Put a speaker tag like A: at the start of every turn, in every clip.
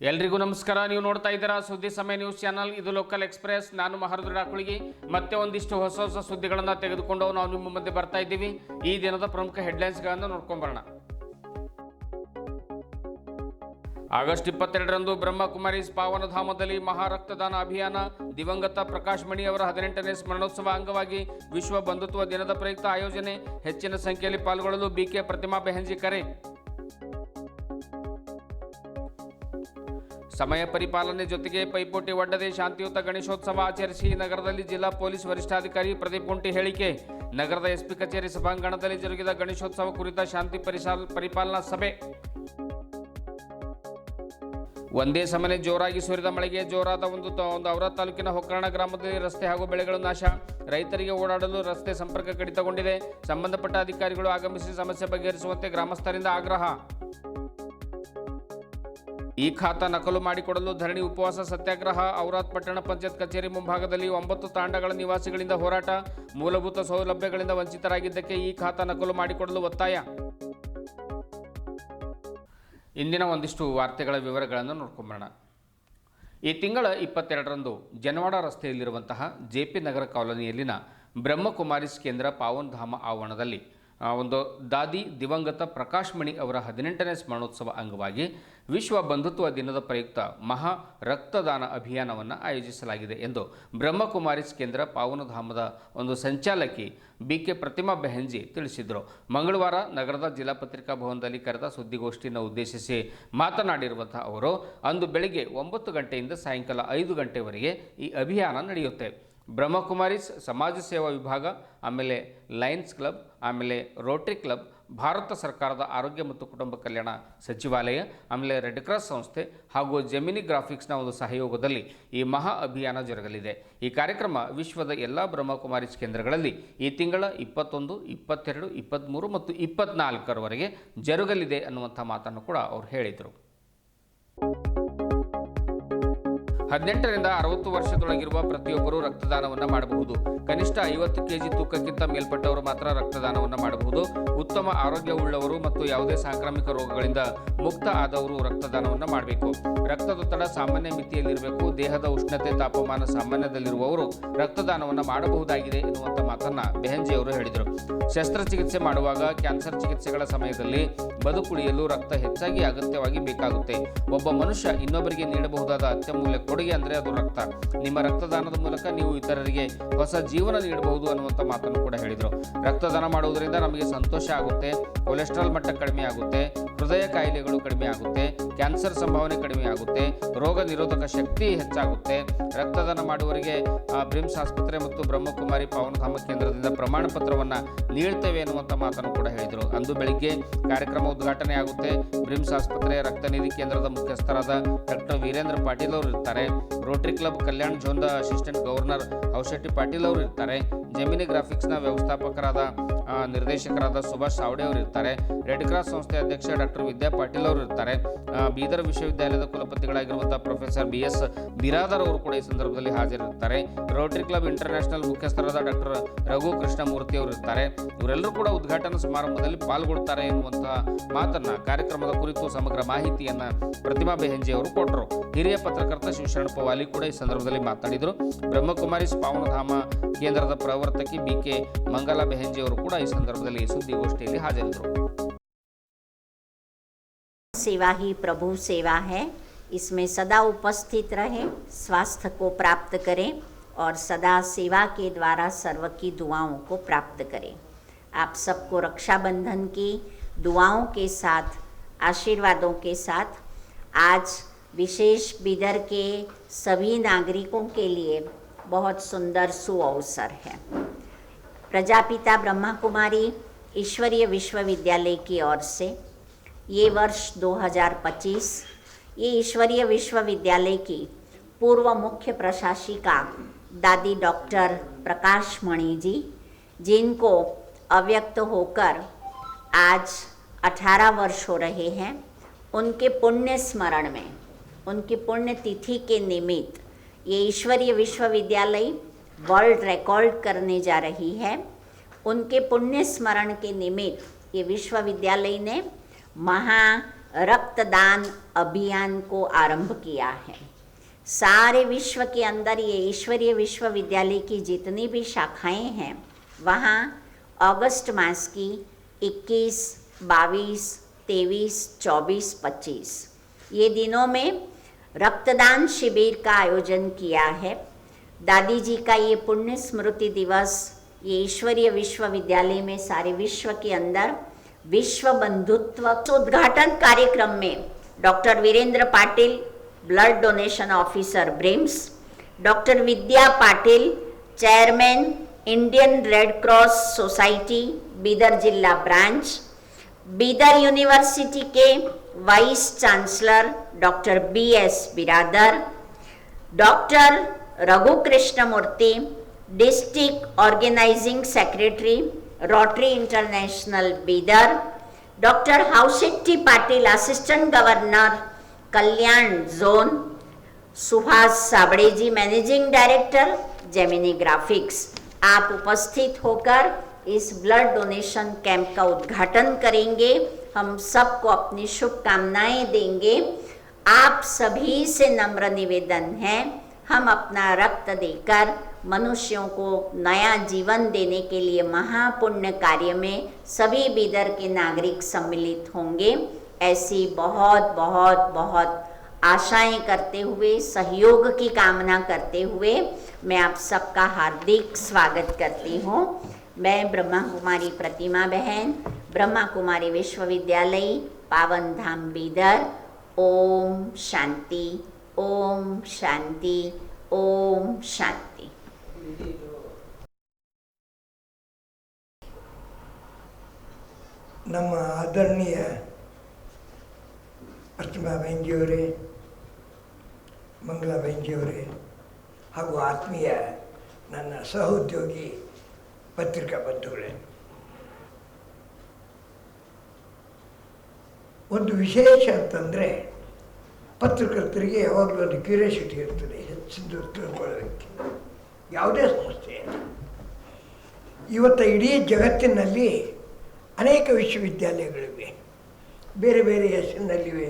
A: ಎಲ್ರಿಗೂ ನಮಸ್ಕಾರ. ನೀವು ನೋಡ್ತಾ ಇದ್ದೀರಾ ಸುದ್ದಿ ಸಮಯ ನ್ಯೂಸ್ ಚಾನಲ್. ಇದು ಲೋಕಲ್ ಎಕ್ಸ್ಪ್ರೆಸ್. ನಾನು ಮಹರ್ದ್ರ ಡಾಕುಳಿಗಿ. ಮತ್ತೆ ಒಂದಿಷ್ಟು ಹೊಸ ಸುದ್ದಿಗಳನ್ನು ತೆಗೆದುಕೊಂಡು ನಾವು ನಿಮ್ಮ ಮುಂದೆ ಬರ್ತಾ ಇದ್ದೀವಿ. ಈ ದಿನದ ಪ್ರಮುಖ ಹೆಡ್ಲೈನ್ಸ್ಗಳನ್ನು ನೋಡ್ಕೊಂಬರೋಣ. ಆಗಸ್ಟ್ 22ರಂದು ಬ್ರಹ್ಮಕುಮಾರೀಸ್ ಪಾವನಧಾಮದಲ್ಲಿ ಮಹಾರಕ್ತದಾನ ಅಭಿಯಾನ. ದಿವಂಗತ ಪ್ರಕಾಶ್ ಮಣಿ ಅವರ 18ನೇ ಸ್ಮರಣೋತ್ಸವ ಅಂಗವಾಗಿ ವಿಶ್ವ ಬಂಧುತ್ವ ದಿನದ ಪ್ರಯುಕ್ತ ಆಯೋಜನೆ. ಹೆಚ್ಚಿನ ಸಂಖ್ಯೆಯಲ್ಲಿ ಪಾಲ್ಗೊಳ್ಳಲು ಬಿಕೆ ಪ್ರತಿಮಾ ಬೆಹೆಂಜಿ ಕರೆ. ಸಮಯ ಪರಿಪಾಲನೆ ಜೊತೆಗೆ ಪೈಪೋಟಿ ಒಡ್ಡದೆ ಶಾಂತಿಯುತ ಗಣೇಶೋತ್ಸವ ಆಚರಿಸಿ ನಗರದಲ್ಲಿ ಜಿಲ್ಲಾ ಪೊಲೀಸ್ ವರಿಷ್ಠಾಧಿಕಾರಿ ಪ್ರದೀಪ್ ಗುಂಟಿ ಹೇಳಿಕೆ. ನಗರದ ಎಸ್ಪಿ ಕಚೇರಿ ಸಭಾಂಗಣದಲ್ಲಿ ಜರುಗಿದ ಗಣೇಶೋತ್ಸವ ಕುರಿತ ಶಾಂತಿ ಪರಿಪಾಲನಾ ಸಭೆ. ಒಂದೇ ಸಮನೆ ಜೋರಾಗಿ ಸುರಿದ ಮಳೆಗೆ ಜೋರಾದ ಒಂದು ಔರಾ ತಾಲೂಕಿನ ಹೊಕ್ಕರಣ ಗ್ರಾಮದಲ್ಲಿ ರಸ್ತೆ ಹಾಗೂ ಬೆಳೆಗಳು ನಾಶ. ರೈತರಿಗೆ ಓಡಾಡಲು ರಸ್ತೆ ಸಂಪರ್ಕ ಕಡಿತಗೊಂಡಿದೆ. ಸಂಬಂಧಪಟ್ಟ ಅಧಿಕಾರಿಗಳು ಆಗಮಿಸಿ ಸಮಸ್ಯೆ ಬಗೆಹರಿಸುವಂತೆ ಗ್ರಾಮಸ್ಥರಿಂದ ಆಗ್ರಹ. ಈ ಖಾತಾ ನಕಲು ಮಾಡಿಕೊಡಲು ಧರಣಿ ಉಪವಾಸ ಸತ್ಯಾಗ್ರಹ. ಔರಾದ್ ಪಟ್ಟಣ ಪಂಚಾಯತ್ ಕಚೇರಿ ಮುಂಭಾಗದಲ್ಲಿ 9 ತಾಂಡಗಳ ನಿವಾಸಿಗಳಿಂದ ಹೋರಾಟ. ಮೂಲಭೂತ ಸೌಲಭ್ಯಗಳಿಂದ ವಂಚಿತರಾಗಿದ್ದಕ್ಕೆ ಈ ಖಾತಾ ನಕಲು ಮಾಡಿಕೊಡಲು ಒತ್ತಾಯ. ಇಂದಿನ ಒಂದಿಷ್ಟು ವಾರ್ತೆಗಳ ವಿವರಗಳನ್ನು ನೋಡ್ಕೊಂಬರೋಣ. ಈ ತಿಂಗಳ 22ರಂದು ಜನವಾಡ ರಸ್ತೆಯಲ್ಲಿರುವಂತಹ ಜೆಪಿ ನಗರ ಕಾಲೋನಿಯಲ್ಲಿನ ಬ್ರಹ್ಮಕುಮಾರೀಸ್ ಕೇಂದ್ರ ಪಾವನ್ ಧಾಮ ಆವರಣದಲ್ಲಿ ಒಂದು ದಾದಿ ದಿವಂಗತ ಪ್ರಕಾಶ್ ಮಣಿ ಅವರ 18ನೇ ಸ್ಮರಣೋತ್ಸವ ಅಂಗವಾಗಿ ವಿಶ್ವ ಬಂಧುತ್ವ ದಿನದ ಪ್ರಯುಕ್ತ ಮಹಾ ರಕ್ತದಾನ ಅಭಿಯಾನವನ್ನು ಆಯೋಜಿಸಲಾಗಿದೆ ಎಂದು ಬ್ರಹ್ಮಕುಮಾರೀಸ್ ಕೇಂದ್ರ ಪಾವನಧಾಮದ ಒಂದು ಸಂಚಾಲಕಿ ಬಿಕೆ ಪ್ರತಿಮಾ ಬೆಹೆಂಜಿ ತಿಳಿಸಿದರು. ಮಂಗಳವಾರ ನಗರದ ಜಿಲ್ಲಾ ಪತ್ರಿಕಾ ಭವನದಲ್ಲಿ ಕರೆದ ಸುದ್ದಿಗೋಷ್ಠಿಯನ್ನು ಉದ್ದೇಶಿಸಿ ಮಾತನಾಡಿರುವಂಥ ಅವರು, ಅಂದು ಬೆಳಗ್ಗೆ 9 ಗಂಟೆಯಿಂದ ಸಾಯಂಕಾಲ 5 ಗಂಟೆವರೆಗೆ ಈ ಅಭಿಯಾನ ನಡೆಯುತ್ತೆ. ಬ್ರಹ್ಮಕುಮಾರೀಸ್ ಸಮಾಜ ಸೇವಾ ವಿಭಾಗ, ಆಮೇಲೆ ಲಯನ್ಸ್ ಕ್ಲಬ್, ಆಮೇಲೆ ರೋಟರಿ ಕ್ಲಬ್, ಭಾರತ ಸರ್ಕಾರದ ಆರೋಗ್ಯ ಮತ್ತು ಕುಟುಂಬ ಕಲ್ಯಾಣ ಸಚಿವಾಲಯ, ಆಮೇಲೆ ರೆಡ್ ಕ್ರಾಸ್ ಸಂಸ್ಥೆ ಹಾಗೂ ಜೆಮಿನಿ ಗ್ರಾಫಿಕ್ಸ್ನ ಒಂದು ಸಹಯೋಗದಲ್ಲಿ ಈ ಮಹಾ ಅಭಿಯಾನ ಜರುಗಲಿದೆ. ಈ ಕಾರ್ಯಕ್ರಮ ವಿಶ್ವದ ಎಲ್ಲ ಬ್ರಹ್ಮಕುಮಾರೀಸ್ ಕೇಂದ್ರಗಳಲ್ಲಿ ಈ ತಿಂಗಳ 21, 22, 23 ಮತ್ತು 24ರವರೆಗೆ ಜರುಗಲಿದೆ ಅನ್ನುವಂಥ ಮಾತನ್ನು ಕೂಡ ಅವರು ಹೇಳಿದರು. 18ರಿಂದ 60 ವರ್ಷದೊಳಗಿರುವ ಪ್ರತಿಯೊಬ್ಬರೂ ರಕ್ತದಾನವನ್ನು ಮಾಡಬಹುದು. ಕನಿಷ್ಠ 50 ಕೆಜಿ ತೂಕಕ್ಕಿಂತ ಮೇಲ್ಪಟ್ಟವರು ಮಾತ್ರ ರಕ್ತದಾನವನ್ನು ಮಾಡಬಹುದು. ಉತ್ತಮ ಆರೋಗ್ಯವುಳ್ಳವರು ಮತ್ತು ಯಾವುದೇ ಸಾಂಕ್ರಾಮಿಕ ರೋಗಗಳಿಂದ ಮುಕ್ತ ಆದವರು ರಕ್ತದಾನವನ್ನು ಮಾಡಬೇಕು. ರಕ್ತದೊತ್ತಡ ಸಾಮಾನ್ಯ ಮಿತಿಯಲ್ಲಿರಬೇಕು. ದೇಹದ ಉಷ್ಣತೆ ತಾಪಮಾನ ಸಾಮಾನ್ಯದಲ್ಲಿರುವವರು ರಕ್ತದಾನವನ್ನು ಮಾಡಬಹುದಾಗಿದೆ ಎನ್ನುವಂಥ ಮಾತನ್ನು ಬೆಹೆಂಜಿ ಅವರು ಹೇಳಿದರು. ಶಸ್ತ್ರಚಿಕಿತ್ಸೆ ಮಾಡುವಾಗ, ಕ್ಯಾನ್ಸರ್ ಚಿಕಿತ್ಸೆಗಳ ಸಮಯದಲ್ಲಿ ಬದುಕುಳಿಯಲು ರಕ್ತ ಹೆಚ್ಚಾಗಿ ಅಗತ್ಯವಾಗಿ ಬೇಕಾಗುತ್ತೆ. ಒಬ್ಬ ಮನುಷ್ಯ ಇನ್ನೊಬ್ಬರಿಗೆ ನೀಡಬಹುದಾದ ಅತ್ಯಮೂಲ್ಯ ಕೊಡುಗೆ ಅಂದರೆ ಅದು ರಕ್ತ. ನಿಮ್ಮ ರಕ್ತದಾನದ ಮೂಲಕ ನೀವು ಇತರರಿಗೆ ಹೊಸ ಜೀವನ ನೀಡಬಹುದು ಅನ್ನುವಂಥ ಮಾತನ್ನು ಕೂಡ ಹೇಳಿದರು. ರಕ್ತದಾನ ಮಾಡುವುದರಿಂದ ನಮಗೆ ಸಂತೋಷ ಆಗುತ್ತೆ, ಕೊಲೆಸ್ಟ್ರಾಲ್ ಮಟ್ಟ ಕಡಿಮೆ ಆಗುತ್ತೆ, ಹೃದಯ ಕಾಯಿಲೆಗಳು ಕಡಿಮೆ ಆಗುತ್ತೆ, ಕ್ಯಾನ್ಸರ್ ಸಂಭಾವನೆ ಕಡಿಮೆ ಆಗುತ್ತೆ, ರೋಗ ನಿರೋಧಕ ಶಕ್ತಿ ಹೆಚ್ಚಾಗುತ್ತೆ. ರಕ್ತದಾನ ಮಾಡುವವರಿಗೆ ಬ್ರಿಮ್ಸ್ ಆಸ್ಪತ್ರೆ ಮತ್ತು ಬ್ರಹ್ಮಕುಮಾರಿ ಪಾವನಧಾಮ ಕೇಂದ್ರದಿಂದ ಪ್ರಮಾಣ ಪತ್ರವನ್ನು ನೀಡ್ತೇವೆ ಎನ್ನುವಂಥ ಮಾತನ್ನು ಕೂಡ ಹೇಳಿದರು. ಅಂದು ಬೆಳಿಗ್ಗೆ ಕಾರ್ಯಕ್ರಮ ಉದ್ಘಾಟನೆ ಆಗುತ್ತೆ. ಬ್ರಿಮ್ಸ್ ಆಸ್ಪತ್ರೆ ರಕ್ತನಿಧಿ ಕೇಂದ್ರದ ಮುಖ್ಯಸ್ಥರಾದ ಡಾಕ್ಟರ್ ವೀರೇಂದ್ರ ಪಾಟೀಲ್ ಅವರು ಇರ್ತಾರೆ. ರೋಟರಿ ಕ್ಲಬ್ ಕಲ್ಯಾಣ ಝೋನ್ದ ಅಸಿಸ್ಟೆಂಟ್ ಗವರ್ನರ್ ಔಷಟ್ಟಿ ಪಾಟೀಲ್ ಅವರು ಇರ್ತಾರೆ. ಜೆಮಿನಿ ಗ್ರಾಫಿಕ್ಸ್ನ ವ್ಯವಸ್ಥಾಪಕರಾದ ನಿರ್ದೇಶಕರಾದ ಸುಭಾಷ್ ಸಾವಡೆ ಅವರು ಇರ್ತಾರೆ. ರೆಡ್ ಕ್ರಾಸ್ ಸಂಸ್ಥೆ ಅಧ್ಯಕ್ಷ ಡಾಕ್ಟರ್ ವಿದ್ಯಾ ಪಾಟೀಲ್ ಅವರು ಇರ್ತಾರೆ. ಬೀದರ್ ವಿಶ್ವವಿದ್ಯಾಲಯದ ಕುಲಪತಿಗಳಾಗಿರುವಂಥ ಪ್ರೊಫೆಸರ್ BS ಬಿರಾದರ್ ಅವರು ಕೂಡ ಈ ಸಂದರ್ಭದಲ್ಲಿ ಹಾಜರಿರ್ತಾರೆ. ರೋಟರಿ ಕ್ಲಬ್ ಇಂಟರ್ನ್ಯಾಷನಲ್ ಮುಖ್ಯಸ್ಥರಾದ ಡಾಕ್ಟರ್ ರಘು ಕೃಷ್ಣಮೂರ್ತಿ ಅವರು ಇರ್ತಾರೆ. ಇವರೆಲ್ಲರೂ ಕೂಡ ಉದ್ಘಾಟನಾ ಸಮಾರಂಭದಲ್ಲಿ ಪಾಲ್ಗೊಳ್ತಾರೆ ಎನ್ನುವಂತಹ ಮಾತನ್ನ ಕಾರ್ಯಕ್ರಮದ ಕುರಿತು ಸಮಗ್ರ ಮಾಹಿತಿಯನ್ನು ಪ್ರತಿಮಾ ಬೆಹೆಂಜಿ ಅವರು ಕೊಟ್ಟರು. ಹಿರಿಯ ಪತ್ರಕರ್ತ ಶಿವಶರಣಪ್ಪ ವಾಲಿ ಕೂಡ ಈ ಸಂದರ್ಭದಲ್ಲಿ ಮಾತನಾಡಿದರು. ಬ್ರಹ್ಮಕುಮಾರೀಸ್ ಪಾವನಧಾಮ ಕೇಂದ್ರದ ಪ್ರವರ್ತಕಿ ಬಿಕೆ ಮಂಗಲಾ ಬೆಹೆಂಜಿ ಅವರು ಕೂಡ ಈ ಸಂದರ್ಭದಲ್ಲಿ ಸುದ್ದಿಗೋಷ್ಠಿಯಲ್ಲಿ ಹಾಜರಿದ್ದರು.
B: सेवा ही प्रभु सेवा है, इसमें सदा उपस्थित रहें, स्वास्थ्य को प्राप्त करें और सदा सेवा के द्वारा सर्व की दुआओं को प्राप्त करें. आप सबको रक्षाबंधन की दुआओं के साथ, आशीर्वादों के साथ आज विशेष बीदर के सभी नागरिकों के लिए बहुत सुंदर सुअवसर है. प्रजापिता ब्रह्मा कुमारी ईश्वरीय विश्वविद्यालय की ओर से ये वर्ष 2025 ये ईश्वरीय विश्वविद्यालय की पूर्व मुख्य प्रशासिका दादी डॉक्टर प्रकाश मणि जी, जिनको अव्यक्त होकर आज 18 वर्ष हो रहे हैं, उनके पुण्य स्मरण में, उनकी पुण्यतिथि के निमित्त ये ईश्वरीय विश्वविद्यालय वर्ल्ड रिकॉर्ड करने जा रही है. उनके पुण्य स्मरण के निमित्त ये विश्वविद्यालय ने महा रक्तदान अभियान को आरंभ किया है। सारे विश्व के अंदर ये ईश्वरीय विश्वविद्यालय की जितनी भी शाखाएं हैं वहाँ अगस्त मास की 21, 22, 23, 24, 25 ये दिनों में रक्तदान शिविर का आयोजन किया है। दादी जी का ये पुण्य स्मृति दिवस ये ईश्वरीय विश्वविद्यालय में सारे विश्व के अंदर विश्व बंधुत्व उद्घाटन कार्यक्रम में doctor Virendra Patil blood donation officer BRIMS, doctor Vidya Patil chairman Indian Red Cross Society Bidar जिला ब्रांच, बीदर यूनिवर्सिटी के vice chancellor doctor BS Biradar, doctor Raghu Krishnamurthy district organising secretary Rotary International Bidar, doctor Haushetty Patil assistant governor Kalyan zone, Subhash Sabade ji managing director Gemini graphics, आप उपस्थित होकर इस blood donation camp का उद्घाटन करेंगे। हम सबको अपनी शुभकामनाएं देंगे। आप सभी से नम्र निवेदन है, हम अपना रक्त देकर मनुष्यों को नया जीवन देने के लिए महापुण्य कार्य में सभी बीदर के नागरिक सम्मिलित होंगे। ऐसी बहुत बहुत बहुत आशाएं करते हुए, सहयोग की कामना करते हुए मैं आप सबका हार्दिक स्वागत करती हूँ। मैं ब्रह्मा कुमारी प्रतिमा बहन, ब्रह्मा कुमारी विश्वविद्यालय पावन धाम बीदर। ओम शांति, ओम शांति, ओम शांति।
C: ನಮ್ಮ ಆದರಣೀಯ ಪ್ರತಿಮಾ ಬೆಂಜಿಯವರೇ, ಮಂಗಲಾ ಬೆಂಜಿಯವರೇ ಹಾಗೂ ಆತ್ಮೀಯ ನನ್ನ ಸಹೋದ್ಯೋಗಿ ಪತ್ರಿಕಾ ಬಂಧುಗಳೇ, ಒಂದು ವಿಶೇಷ ಅಂತಂದರೆ ಪತ್ರಕರ್ತರಿಗೆ ಯಾವಾಗಲೂ ಒಂದು ಕ್ಯೂರಿಯಾಸಿಟಿ ಇರ್ತದೆ, ಹೆಚ್ಚಿನ ತಿಳ್ಕೊಳ್ಳೋದಕ್ಕೆ ಯಾವುದೇ ಸಂಸ್ಥೆ. ಇವತ್ತು ಇಡೀ ಜಗತ್ತಿನಲ್ಲಿ ಅನೇಕ ವಿಶ್ವವಿದ್ಯಾಲಯಗಳಿವೆ, ಬೇರೆ ಬೇರೆ ಹೆಸರಿನಲ್ಲಿವೆ.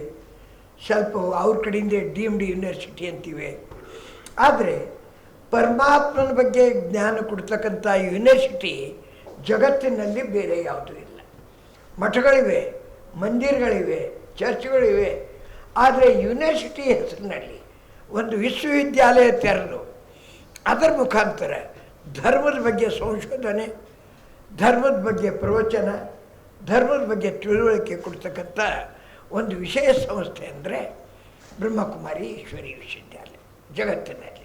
C: ಸ್ವಲ್ಪ ಅವ್ರ ಕಡೆಯಿಂದ ಡೀಮ್ಡ್ ಯೂನಿವರ್ಸಿಟಿ ಅಂತಿವೆ. ಆದರೆ ಪರಮಾತ್ಮನ ಬಗ್ಗೆ ಜ್ಞಾನ ಕೊಡ್ತಕ್ಕಂಥ ಯೂನಿವರ್ಸಿಟಿ ಜಗತ್ತಿನಲ್ಲಿ ಬೇರೆ ಯಾವುದೂ ಇಲ್ಲ. ಮಠಗಳಿವೆ, ಮಂದಿರಗಳಿವೆ, ಚರ್ಚ್ಗಳಿವೆ. ಆದರೆ ಯೂನಿವರ್ಸಿಟಿ ಹೆಸರಿನಲ್ಲಿ ಒಂದು ವಿಶ್ವವಿದ್ಯಾಲಯ ತೆರೆದು ಅದರ ಮುಖಾಂತರ ಧರ್ಮದ ಬಗ್ಗೆ ಸಂಶೋಧನೆ, ಧರ್ಮದ ಬಗ್ಗೆ ಪ್ರವಚನ, ಧರ್ಮದ ಬಗ್ಗೆ ತಿಳುವಳಿಕೆ ಕೊಡ್ತಕ್ಕಂಥ ಒಂದು ವಿಶೇಷ ಸಂಸ್ಥೆ ಅಂದರೆ ಬ್ರಹ್ಮಕುಮಾರಿ ಈಶ್ವರಿ ವಿಶ್ವವಿದ್ಯಾಲಯ ಜಗತ್ತಿನಲ್ಲಿ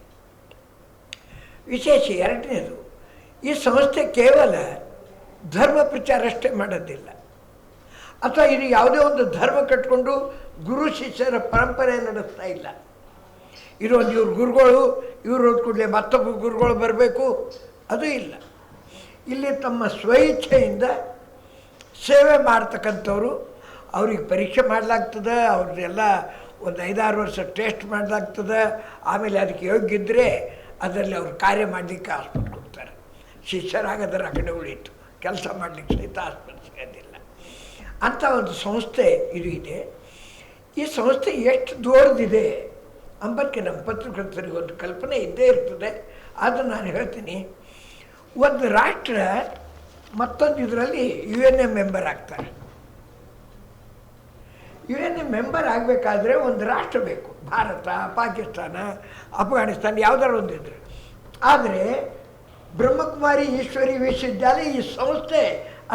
C: ವಿಶೇಷ. ಎರಡನೇದು, ಈ ಸಂಸ್ಥೆ ಕೇವಲ ಧರ್ಮ ಪ್ರಚಾರ ಅಷ್ಟೇ ಮಾಡೋದಿಲ್ಲ, ಅಥವಾ ಇದು ಯಾವುದೇ ಒಂದು ಧರ್ಮ ಕಟ್ಕೊಂಡು ಗುರು ಶಿಷ್ಯರ ಪರಂಪರೆ ನಡೆಸ್ತಾ ಇಲ್ಲ. ಇದೊಂದು ಇವ್ರ ಗುರುಗಳು, ಇವ್ರು ಹೋದ ಕೂಡಲೇ ಮತ್ತೊಬ್ಬ ಗುರುಗಳು ಬರಬೇಕು, ಅದು ಇಲ್ಲ. ಇಲ್ಲಿ ತಮ್ಮ ಸ್ವಇಚ್ಛೆಯಿಂದ ಸೇವೆ ಮಾಡ್ತಕ್ಕಂಥವ್ರು, ಅವ್ರಿಗೆ ಪರೀಕ್ಷೆ ಮಾಡಲಾಗ್ತದೆ, ಅವ್ರದ್ದೆಲ್ಲ ಒಂದು 5-6 ವರ್ಷ ಟೆಸ್ಟ್ ಮಾಡಲಾಗ್ತದೆ. ಆಮೇಲೆ ಅದಕ್ಕೆ ಯೋಗ್ಯ ಇದ್ದರೆ ಅದರಲ್ಲಿ ಅವ್ರು ಕಾರ್ಯ ಮಾಡಲಿಕ್ಕೆ ಆಸ್ಪತ್ರೆ ಕೊಡ್ತಾರೆ. ಶಿಷ್ಯರಾಗದರ ಆ ಕಡೆ ಉಳಿಯಿತು, ಕೆಲಸ ಮಾಡಲಿಕ್ಕೆ ಸಹಿತ ಆಸ್ಪತ್ರೆ ಸಿಗೋದಿಲ್ಲ. ಅಂಥ ಒಂದು ಸಂಸ್ಥೆ ಇದು ಇದೆ. ಈ ಸಂಸ್ಥೆ ಎಷ್ಟು ದೊಡ್ಡದಿದೆ ಅಂಬಕ್ಕೆ ನಮ್ಮ ಪತ್ರಕರ್ತರಿಗೆ ಒಂದು ಕಲ್ಪನೆ ಇದ್ದೇ ಇರ್ತದೆ. ಅದನ್ನು ನಾನು ಹೇಳ್ತೀನಿ. ಒಂದು ರಾಷ್ಟ್ರ ಮತ್ತೊಂದು ಇದರಲ್ಲಿ UN ಮೆಂಬರ್ ಆಗ್ತಾರೆ. UN ಮೆಂಬರ್ ಆಗಬೇಕಾದ್ರೆ ಒಂದು ರಾಷ್ಟ್ರ ಬೇಕು. ಭಾರತ, ಪಾಕಿಸ್ತಾನ, ಅಫ್ಘಾನಿಸ್ತಾನ ಯಾವುದಾದ್ರು ಒಂದಿದ್ರೆ. ಆದರೆ ಬ್ರಹ್ಮಕುಮಾರಿ ಈಶ್ವರಿ ವಿಶ್ವವಿದ್ಯಾಲಯ ಈ ಸಂಸ್ಥೆ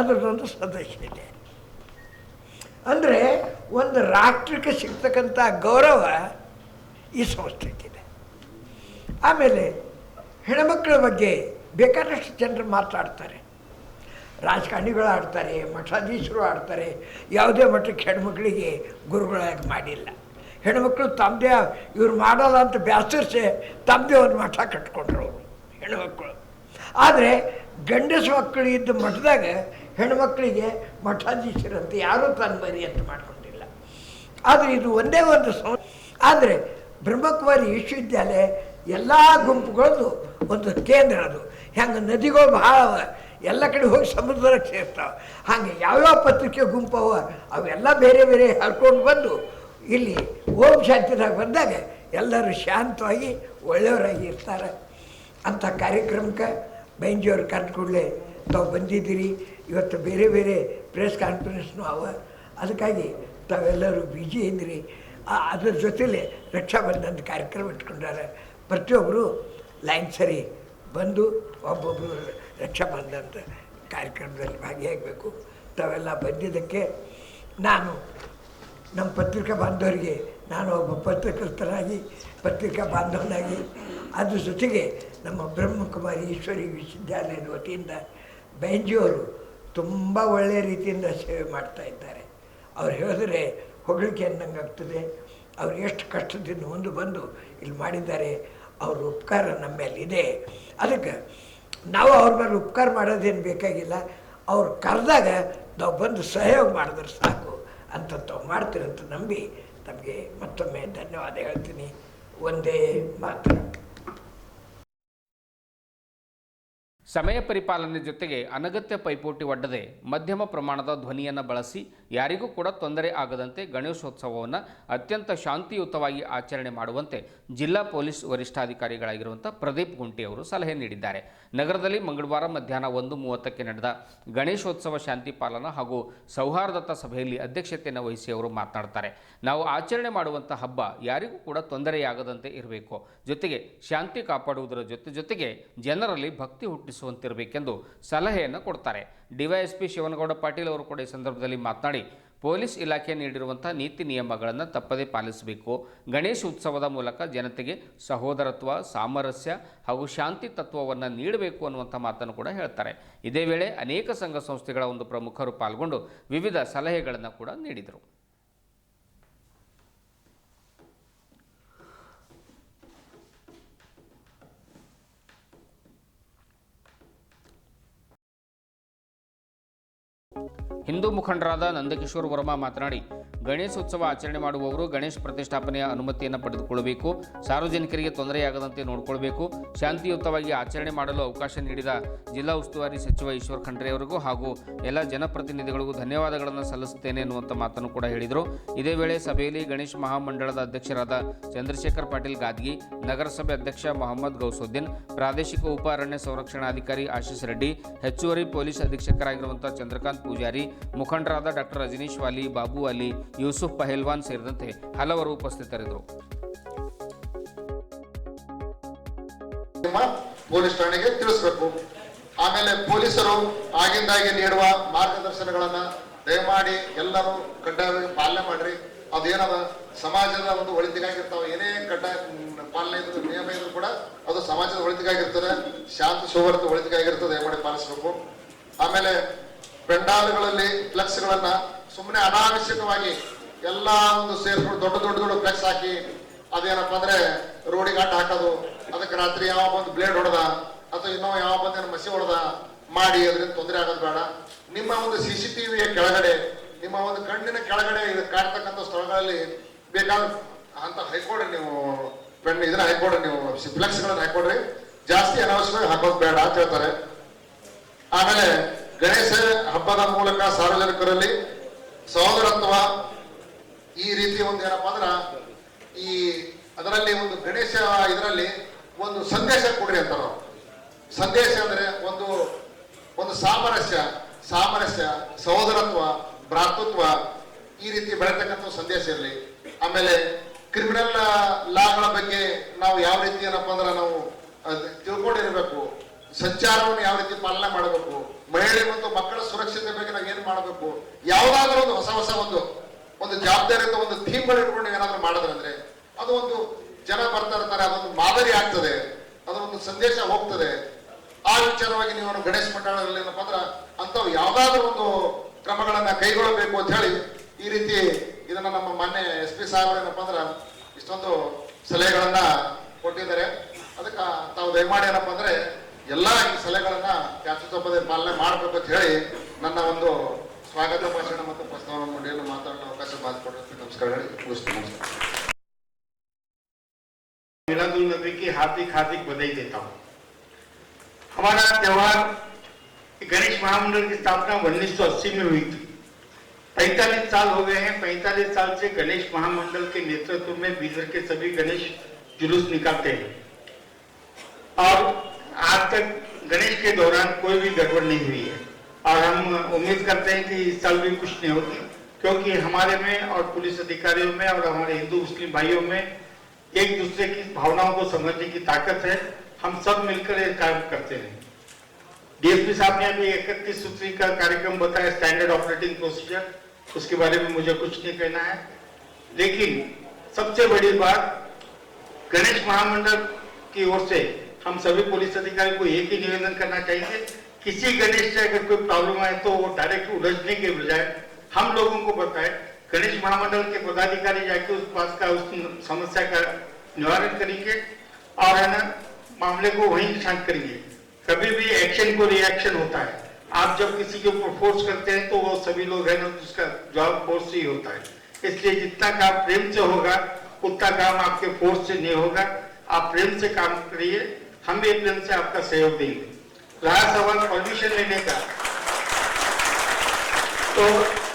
C: ಅದರದೊಂದು ಸದಸ್ಯ ಇದೆ. ಅಂದರೆ ಒಂದು ರಾಷ್ಟ್ರಕ್ಕೆ ಸಿಗ್ತಕ್ಕಂಥ ಗೌರವ ಈ ಸಂಸ್ಥೆಗಿದೆ. ಆಮೇಲೆ ಹೆಣ್ಮಕ್ಕಳ ಬಗ್ಗೆ ಬೇಕಾದಷ್ಟು ಜನರು ಮಾತಾಡ್ತಾರೆ, ರಾಜಕಾರಣಿಗಳು ಆಡ್ತಾರೆ, ಮಠಾಧೀಶರು ಆಡ್ತಾರೆ. ಯಾವುದೇ ಮಠಕ್ಕೆ ಹೆಣ್ಮಕ್ಳಿಗೆ ಗುರುಗಳಾಗಿ ಮಾಡಿಲ್ಲ. ಹೆಣ್ಮಕ್ಳು ತಮ್ಮದೇ ಇವ್ರು ಮಾಡೋಲ್ಲ ಅಂತ ಬೇಸರಿಸಿ ತಮ್ಮದೇ ಒಂದು ಮಠ ಕಟ್ಕೊಂಡ್ರು ಅವರು ಹೆಣ್ಮಕ್ಳು. ಆದರೆ ಗಂಡಸ ಮಕ್ಕಳು ಇದ್ದ ಮಠದಾಗ ಹೆಣ್ಮಕ್ಳಿಗೆ ಮಠಾಧೀಶರಂತೆ ಯಾರೂ ತನ್ನ ಮರಿ ಅಂತ ಮಾಡ್ಕೊಂಡಿಲ್ಲ. ಆದರೆ ಇದು ಒಂದೇ ಒಂದು ಆದರೆ ಬ್ರಹ್ಮಕುಮಾರಿ ವಿಶ್ವವಿದ್ಯಾಲಯ ಎಲ್ಲ ಗುಂಪುಗಳದ್ದು ಒಂದು ಕೇಂದ್ರ. ಅದು ಹೆಂಗೆ ನದಿಗಳು ಭಾಳ ಎಲ್ಲ ಕಡೆ ಹೋಗಿ ಸಮುದ್ರಕ್ಕೆ ಸೇರ್ತಾವೆ. ಹಾಗೆ ಯಾವ್ಯಾವ ಪತ್ರಿಕೆ ಗುಂಪವ ಅವೆಲ್ಲ ಬೇರೆ ಬೇರೆ ಹರ್ಕೊಂಡು ಬಂದು ಇಲ್ಲಿ ಓಂ ಶಾಂತಿನಾಗ ಬಂದಾಗ ಎಲ್ಲರೂ ಶಾಂತವಾಗಿ ಒಳ್ಳೆಯವರಾಗಿ ಇರ್ತಾರೆ. ಅಂಥ ಕಾರ್ಯಕ್ರಮಕ್ಕೆ ಬೆಂಜಿಯವ್ರು ಕರೆದು ಕೂಡಲೇ ತಾವು ಬಂದಿದ್ದೀರಿ. ಇವತ್ತು ಬೇರೆ ಬೇರೆ ಪ್ರೆಸ್ ಕಾನ್ಫರೆನ್ಸ್ನೂ ಅವ, ಅದಕ್ಕಾಗಿ ತಾವೆಲ್ಲರೂ ಬ್ಯುಸಿ ಇದ್ರಿ. ಅದ್ರ ಜೊತೆಲೇ ರಕ್ಷಾಬಂಧನದ ಕಾರ್ಯಕ್ರಮ ಇಟ್ಕೊಂಡಾರೆ. ಪ್ರತಿಯೊಬ್ಬರು ಲೈನ್ ಸರಿ ಬಂದು ಒಬ್ಬೊಬ್ಬರು ರಕ್ಷಾಬಂಧನದ ಕಾರ್ಯಕ್ರಮದಲ್ಲಿ ಭಾಗಿಯಾಗಬೇಕು. ತಾವೆಲ್ಲ ಬಂದಿದ್ದಕ್ಕೆ ನಾನು ನಮ್ಮ ಪತ್ರಿಕಾ ಬಾಂಧವರಿಗೆ ನಾನು ಒಬ್ಬ ಪತ್ರಕರ್ತನಾಗಿ ಪತ್ರಿಕಾ ಬಾಂಧವನಾಗಿ ಅದ್ರ ಜೊತೆಗೆ ನಮ್ಮ ಬ್ರಹ್ಮಕುಮಾರಿ ಈಶ್ವರಿ ವಿಶ್ವವಿದ್ಯಾಲಯದ ವತಿಯಿಂದ ಬೆಂಜಿಯವರು ತುಂಬ ಒಳ್ಳೆಯ ರೀತಿಯಿಂದ ಸೇವೆ ಮಾಡ್ತಾ ಇದ್ದಾರೆ. ಅವ್ರು ಹೇಳಿದ್ರೆ ಹೊಗಳಿಕೆ ಅನ್ನಂಗೆ ಆಗ್ತದೆ. ಅವ್ರು ಎಷ್ಟು ಕಷ್ಟದಿಂದ ಒಂದು ಬಂದು ಇಲ್ಲಿ ಮಾಡಿದ್ದಾರೆ. ಅವ್ರ ಉಪಕಾರ ನಮ್ಮ ಮೇಲೆ ಇದೆ. ಅದಕ್ಕೆ ನಾವು ಅವ್ರ ಮೇಲೆ ಉಪಕಾರ ಮಾಡೋದೇನು ಬೇಕಾಗಿಲ್ಲ. ಅವ್ರು ಕರೆದಾಗ ನಾವು ಬಂದು ಸಹಯೋಗ ಮಾಡಿದ್ರೆ ಸಾಕು ಅಂತ ತಾವು ಮಾಡ್ತೀರಂತ ನಂಬಿ ತಮಗೆ ಮತ್ತೊಮ್ಮೆ ಧನ್ಯವಾದ ಹೇಳ್ತೀನಿ. ಒಂದೇ ಮಾತ್ರ.
A: ಸಮಯ ಪರಿಪಾಲನೆ ಜೊತೆಗೆ ಅನಗತ್ಯ ಪೈಪೋಟಿ ಒಡ್ಡದೆ ಮಧ್ಯಮ ಪ್ರಮಾಣದ ಧ್ವನಿಯನ್ನು ಬಳಸಿ ಯಾರಿಗೂ ಕೂಡ ತೊಂದರೆ ಆಗದಂತೆ ಗಣೇಶೋತ್ಸವವನ್ನು ಅತ್ಯಂತ ಶಾಂತಿಯುತವಾಗಿ ಆಚರಣೆ ಮಾಡುವಂತೆ ಜಿಲ್ಲಾ ಪೊಲೀಸ್ ವರಿಷ್ಠಾಧಿಕಾರಿಗಳಾಗಿರುವಂಥ ಪ್ರದೀಪ್ ಗುಂಟಿ ಅವರು ಸಲಹೆ ನೀಡಿದ್ದಾರೆ. ನಗರದಲ್ಲಿ ಮಂಗಳವಾರ ಮಧ್ಯಾಹ್ನ 1:30ಕ್ಕೆ ನಡೆದ ಗಣೇಶೋತ್ಸವ ಶಾಂತಿ ಪಾಲನಾ ಹಾಗೂ ಸೌಹಾರ್ದತಾ ಸಭೆಯಲ್ಲಿ ಅಧ್ಯಕ್ಷತೆಯನ್ನು ವಹಿಸಿ ಅವರು ಮಾತನಾಡ್ತಾರೆ. ನಾವು ಆಚರಣೆ ಮಾಡುವಂಥ ಹಬ್ಬ ಯಾರಿಗೂ ಕೂಡ ತೊಂದರೆಯಾಗದಂತೆ ಇರಬೇಕು, ಜೊತೆಗೆ ಶಾಂತಿ ಕಾಪಾಡುವುದರ ಜೊತೆಗೆ ಜನರಲ್ಲಿ ಭಕ್ತಿ ಹುಟ್ಟಿಸುವಂತಿರಬೇಕೆಂದು ಸಲಹೆಯನ್ನು ಕೊಡ್ತಾರೆ. ಡಿವೈಎಸ್ಪಿ ಶಿವನಗೌಡ ಪಾಟೀಲ್ ಅವರು ಕೂಡ ಈ ಸಂದರ್ಭದಲ್ಲಿ ಮಾತನಾಡಿ ಪೊಲೀಸ್ ಇಲಾಖೆ ನೀಡಿರುವಂಥ ನೀತಿ ನಿಯಮಗಳನ್ನು ತಪ್ಪದೇ ಪಾಲಿಸಬೇಕು. ಗಣೇಶ ಉತ್ಸವದ ಮೂಲಕ ಜನತೆಗೆ ಸಹೋದರತ್ವ, ಸಾಮರಸ್ಯ ಹಾಗೂ ಶಾಂತಿ ತತ್ವವನ್ನು ನೀಡಬೇಕು ಅನ್ನುವಂಥ ಮಾತನ್ನು ಕೂಡ ಹೇಳ್ತಾರೆ. ಇದೇ ವೇಳೆ ಅನೇಕ ಸಂಘ ಸಂಸ್ಥೆಗಳ ಒಂದು ಪ್ರಮುಖರು ಪಾಲ್ಗೊಂಡು ವಿವಿಧ ಸಲಹೆಗಳನ್ನು ಕೂಡ ನೀಡಿದರು. ಹಿಂದೂ ಮುಖಂಡರಾದ ನಂದಕಿಶೋರ್ ವರ್ಮಾ ಮಾತನಾಡಿ ಗಣೇಶೋತ್ಸವ ಆಚರಣೆ ಮಾಡುವವರು ಗಣೇಶ ಪ್ರತಿಷ್ಠಾಪನೆಯ ಅನುಮತಿಯನ್ನು ಪಡೆದುಕೊಳ್ಳಬೇಕು, ಸಾರ್ವಜನಿಕರಿಗೆ ತೊಂದರೆಯಾಗದಂತೆ ನೋಡಿಕೊಳ್ಳಬೇಕು, ಶಾಂತಿಯುತವಾಗಿ ಆಚರಣೆ ಮಾಡಲು ಅವಕಾಶ ನೀಡಿದ ಜಿಲ್ಲಾ ಉಸ್ತುವಾರಿ ಸಚಿವ ಈಶ್ವರ್ ಖಂಡ್ರೆ ಅವರಿಗೂ ಹಾಗೂ ಎಲ್ಲ ಜನಪ್ರತಿನಿಧಿಗಳಿಗೂ ಧನ್ಯವಾದಗಳನ್ನು ಸಲ್ಲಿಸುತ್ತೇನೆ ಎನ್ನುವಂಥ ಮಾತನ್ನು ಕೂಡ ಹೇಳಿದರು. ಇದೇ ವೇಳೆ ಸಭೆಯಲ್ಲಿ ಗಣೇಶ ಮಹಾಮಂಡಳದ ಅಧ್ಯಕ್ಷರಾದ ಚಂದ್ರಶೇಖರ್ ಪಾಟೀಲ್ ಗಾದ್ಗಿ, ನಗರಸಭೆ ಅಧ್ಯಕ್ಷ ಮೊಹಮ್ಮದ್ ಗೌಸುದ್ದೀನ್, ಪ್ರಾದೇಶಿಕ ಉಪ ಅರಣ್ಯ ಸಂರಕ್ಷಣಾಧಿಕಾರಿ ಆಶೀಶ್ ರೆಡ್ಡಿ, ಹೆಚ್ಚುವರಿ ಪೊಲೀಸ್ ಅಧೀಕ್ಷಕರಾಗಿರುವಂಥ ಚಂದ್ರಕಾಂತ್ ಪೂಜಾರಿ, ಮುಖಂಡರಾದ ಡಾಕ್ಟರ್ ರಜನೀಶ್ ವಾಲಿ, ಬಾಬು ಅಲಿ, ಯೂಸುಫ್ ಪಹಲ್ವಾನ್ ಸೇರಿದಂತೆ ಹಲವರು ಉಪಸ್ಥಿತರಿದ್ದರು.
D: ಪೊಲೀಸ್ ಠಾಣೆಗೆ ತಿಳಿಸಬೇಕು. ಆಮೇಲೆ ಪೊಲೀಸರು ಆಗಿಂದಾಗಿ ನೀಡುವ ಮಾರ್ಗದರ್ಶನಗಳನ್ನ ದಯಮಾಡಿ ಎಲ್ಲರೂ ಕಡ್ಡಾಯವಾಗಿ ಪಾಲನೆ ಮಾಡ್ರಿ. ಅದೇನದ ಸಮಾಜದ ಒಂದು ಒಳಿತಿಗಾಗಿರ್ತಾವ. ಏನೇ ಕಡ್ಡಾಯ ಪಾಲನೆ ಇದ್ರು ನಿಯಮ ಇದ್ರು ಕೂಡ ಅದು ಸಮಾಜದ ಒಳಿತಿಗಾಗಿರ್ತದೆ, ಶಾಂತಿ ಸೌಹಾರ್ದ ಒಳಿತಿಗಾಗಿರ್ತದೆ, ದಯಮಾಡಿ ಪಾಲಿಸಬೇಕು. ಆಮೇಲೆ ಪೆಂಡಾಲ್ಗಳಲ್ಲಿ ಫ್ಲೆಕ್ಸ್ಗಳನ್ನ ಸುಮ್ಮನೆ ಅನಾವಶ್ಯಕವಾಗಿ ಎಲ್ಲ ಒಂದು ಸೇರ್ಕೊಂಡು ದೊಡ್ಡ ಫ್ಲೆಕ್ಸ್ ಹಾಕಿ ಅದೇನಪ್ಪ ಅಂದ್ರೆ ರೋಡಿಗೆ ಅಡ್ಡ ಹಾಕೋದು, ಅದಕ್ಕೆ ರಾತ್ರಿ ಯಾವ ಬಂದು ಬ್ಲೇಡ್ ಹೊಡೆದ ಅಥವಾ ಇನ್ನೂ ಯಾವ ಬಂದು ಮಸಿ ಹೊಡೆದ ಮಾಡಿ ಅದರಿಂದ ತೊಂದರೆ ಆಗೋದು ಬೇಡ. ನಿಮ್ಮ ಒಂದು CCTVಯ ಕೆಳಗಡೆ, ನಿಮ್ಮ ಒಂದು ಕಣ್ಣಿನ ಕೆಳಗಡೆ ಕಾಡ್ತಕ್ಕಂಥ ಸ್ಥಳಗಳಲ್ಲಿ ಬೇಕಾದ ಅಂತ ಹಾಕೊಡ್ರಿ, ನೀವು ಇದನ್ನ ಹಾಕೊಡ್ರಿ, ನೀವು ಫ್ಲೆಕ್ಸ್ಗಳನ್ನ ಹಾಕೊಡ್ರಿ, ಜಾಸ್ತಿ ಅನಾವಶ್ಯಕವಾಗಿ ಹಾಕೋದು ಬೇಡ ಅಂತ ಹೇಳ್ತಾರೆ. ಆಮೇಲೆ ಗಣೇಶ ಹಬ್ಬದ ಮೂಲಕ ಸಾರ್ವಜನಿಕರಲ್ಲಿ ಸಹೋದರತ್ವ ಈ ರೀತಿ ಒಂದು ಏನಪ್ಪಾ ಅಂದ್ರ ಈ ಅದರಲ್ಲಿ ಒಂದು ಗಣೇಶ ಇದರಲ್ಲಿ ಒಂದು ಸಂದೇಶ ಕೊಡ್ರಿ ಅಂತ. ನಾವು ಸಂದೇಶ ಅಂದ್ರೆ ಒಂದು ಸಾಮರಸ್ಯ, ಸಹೋದರತ್ವ, ಭ್ರಾತೃತ್ವ ಈ ರೀತಿ ಬೆಳೆತಕ್ಕಂಥ ಸಂದೇಶ ಇರಲಿ. ಆಮೇಲೆ ಕ್ರಿಮಿನಲ್ ಲಾಗಳ ಬಗ್ಗೆ ನಾವು ಯಾವ ರೀತಿ ಏನಪ್ಪಾ ಅಂದ್ರೆ ನಾವು ತಿಳ್ಕೊಂಡಿರ್ಬೇಕು, ಸಂಚಾರವನ್ನು ಯಾವ ರೀತಿ ಪಾಲನೆ ಮಾಡಬೇಕು, ಮಹಿಳೆ ಮತ್ತು ಮಕ್ಕಳ ಸುರಕ್ಷತೆ ಬಗ್ಗೆ ನಾವು ಏನು ಮಾಡಬೇಕು, ಯಾವುದಾದ್ರೂ ಒಂದು ಹೊಸ ಒಂದು ಜವಾಬ್ದಾರಿಯಿಂದ ಒಂದು ಥೀಮ್ಗಳು ಇಟ್ಕೊಂಡು ಏನಾದ್ರೂ ಮಾಡಿದ್ರಂದ್ರೆ ಅದು ಒಂದು ಜನ ಬರ್ತಾ ಇರ್ತಾರೆ, ಅದೊಂದು ಮಾದರಿ ಆಗ್ತದೆ, ಅದೊಂದು ಸಂದೇಶ ಹೋಗ್ತದೆ. ಆ ವಿಚಾರವಾಗಿ ನೀವು ಗಣೇಶ ಮಂಡಳದಲ್ಲಿ ಏನಪ್ಪಾ ಅಂದ್ರೆ ಅಂಥವು ಯಾವುದಾದ್ರೂ ಒಂದು ಕ್ರಮಗಳನ್ನ ಕೈಗೊಳ್ಳಬೇಕು ಅಂತ ಹೇಳಿ ಈ ರೀತಿ ಇದನ್ನ ನಮ್ಮ ಮಾನ್ಯ SP ಸಾಹೇಬರು ಏನಪ್ಪಾ ಅಂದ್ರೆ ಇಷ್ಟೊಂದು ಸಲಹೆಗಳನ್ನ ಕೊಟ್ಟಿದ್ದಾರೆ. ಅದಕ್ಕೆ ತಾವು ದಯಮಾಡಿ ಏನಪ್ಪಾ ಅಂದ್ರೆ ಎಲ್ಲ ಈ ಸಲಹೆಗಳನ್ನ ತಪ್ಪದೆ ಪಾಲನೆ ಮಾಡಬೇಕು ಅಂತ ಹೇಳಿ ನನ್ನ ಒಂದು ಸ್ವಾಗತ ಭಾಷಣ ಮತ್ತು ಪ್ರಸ್ತಾವ ಮಂಡಿಯನ್ನು ಮಾತಾಡಲು ಅವಕಾಶ ಮಾಡಿಕೊಡ್ತೀನಿ. ನಮಸ್ಕಾರ ಹೇಳಿ ಮುಗಿಸ್ತೀನಿ.
E: मिलादुल नबी की हार्दिक हार्दिक बधाई देता हूँ। हमारा त्योहार गणेश महामंडल की स्थापना 1980 में हुई थी। 45 साल हो गए हैं। 45 साल से गणेश महामंडल के नेतृत्व में बीदर के सभी गणेश जुलूस निकालते हैं और आज तक गणेश के दौरान कोई भी गड़बड़ नहीं हुई है और हम उम्मीद करते हैं कि इस साल भी कुछ नहीं होगी, क्योंकि हमारे में और पुलिस अधिकारियों में और हमारे हिंदू मुस्लिम भाइयों में एक दूसरे की भावनाओं को समझने की ताकत है। हम सब मिलकर ये काम करते हैं। डीएसपी साहब ने अभी 31 सूत्री का कार्यक्रम बताया, स्टैंडर्ड ऑपरेटिंग प्रोसीजर, उसके बारे में मुझे कुछ नहीं कहना है। लेकिन सबसे बड़ी बात, गणेश महामंडल की ओर से हम सभी पुलिस अधिकारी को एक ही निवेदन करना चाहिए, किसी गणेश से अगर कोई प्रॉब्लम आए तो वो डायरेक्ट उलझने के बजाय हम लोगों को बताए। गणेश महामंडल के पदाधिकारी जाके उस समस्या का निवारण करेंगे और है ना मामले को वहीं शांत करेंगे। कभी भी एक्शन को रिएक्शन होता है। आप जब किसी के ऊपर फोर्स करते हैं तो वो सभी लोग है ना उसका जवाब फोर्स से ही होता है। इसलिए जितना काम प्रेम से होगा उतना काम आपके फोर्स से नहीं होगा। आप प्रेम से काम करिए, हम भी प्रेम से आपका सहयोग देंगे। रहा सवाल परमिशन लेने का, तो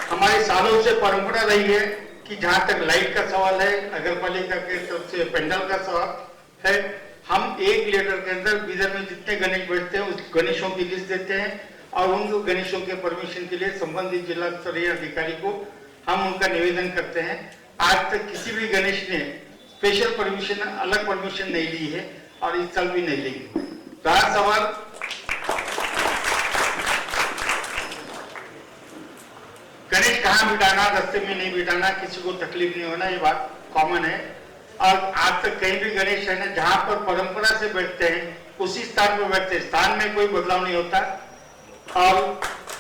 E: हमारी सालों से परंपरा रही है कि जहां तक लाइट का सवाल है, नगर पालिका के तरफ से पेंडल का सवाल है, हम 1 लीटर के अंदर बीदर में जितने गणेश बैठते हैं उस गणेशों की लिस्ट देते हैं और उन गणेशों के परमिशन के लिए संबंधित जिला स्तरीय अधिकारी को हम उनका निवेदन करते हैं। आज तक किसी भी गणेश ने स्पेशल परमिशन, अलग परमिशन नहीं ली है और इस साल भी नहीं लेंगे। रहा सवाल गणेश कहाँ बिठाना, रास्ते में नहीं बिठाना, किसी को तकलीफ नहीं होना, ये बात कॉमन है। और आज तक कहीं भी गणेश है ना जहां पर परंपरा से बैठते हैं उसी स्थान पर बैठते हैं, स्थान में कोई बदलाव नहीं होता। और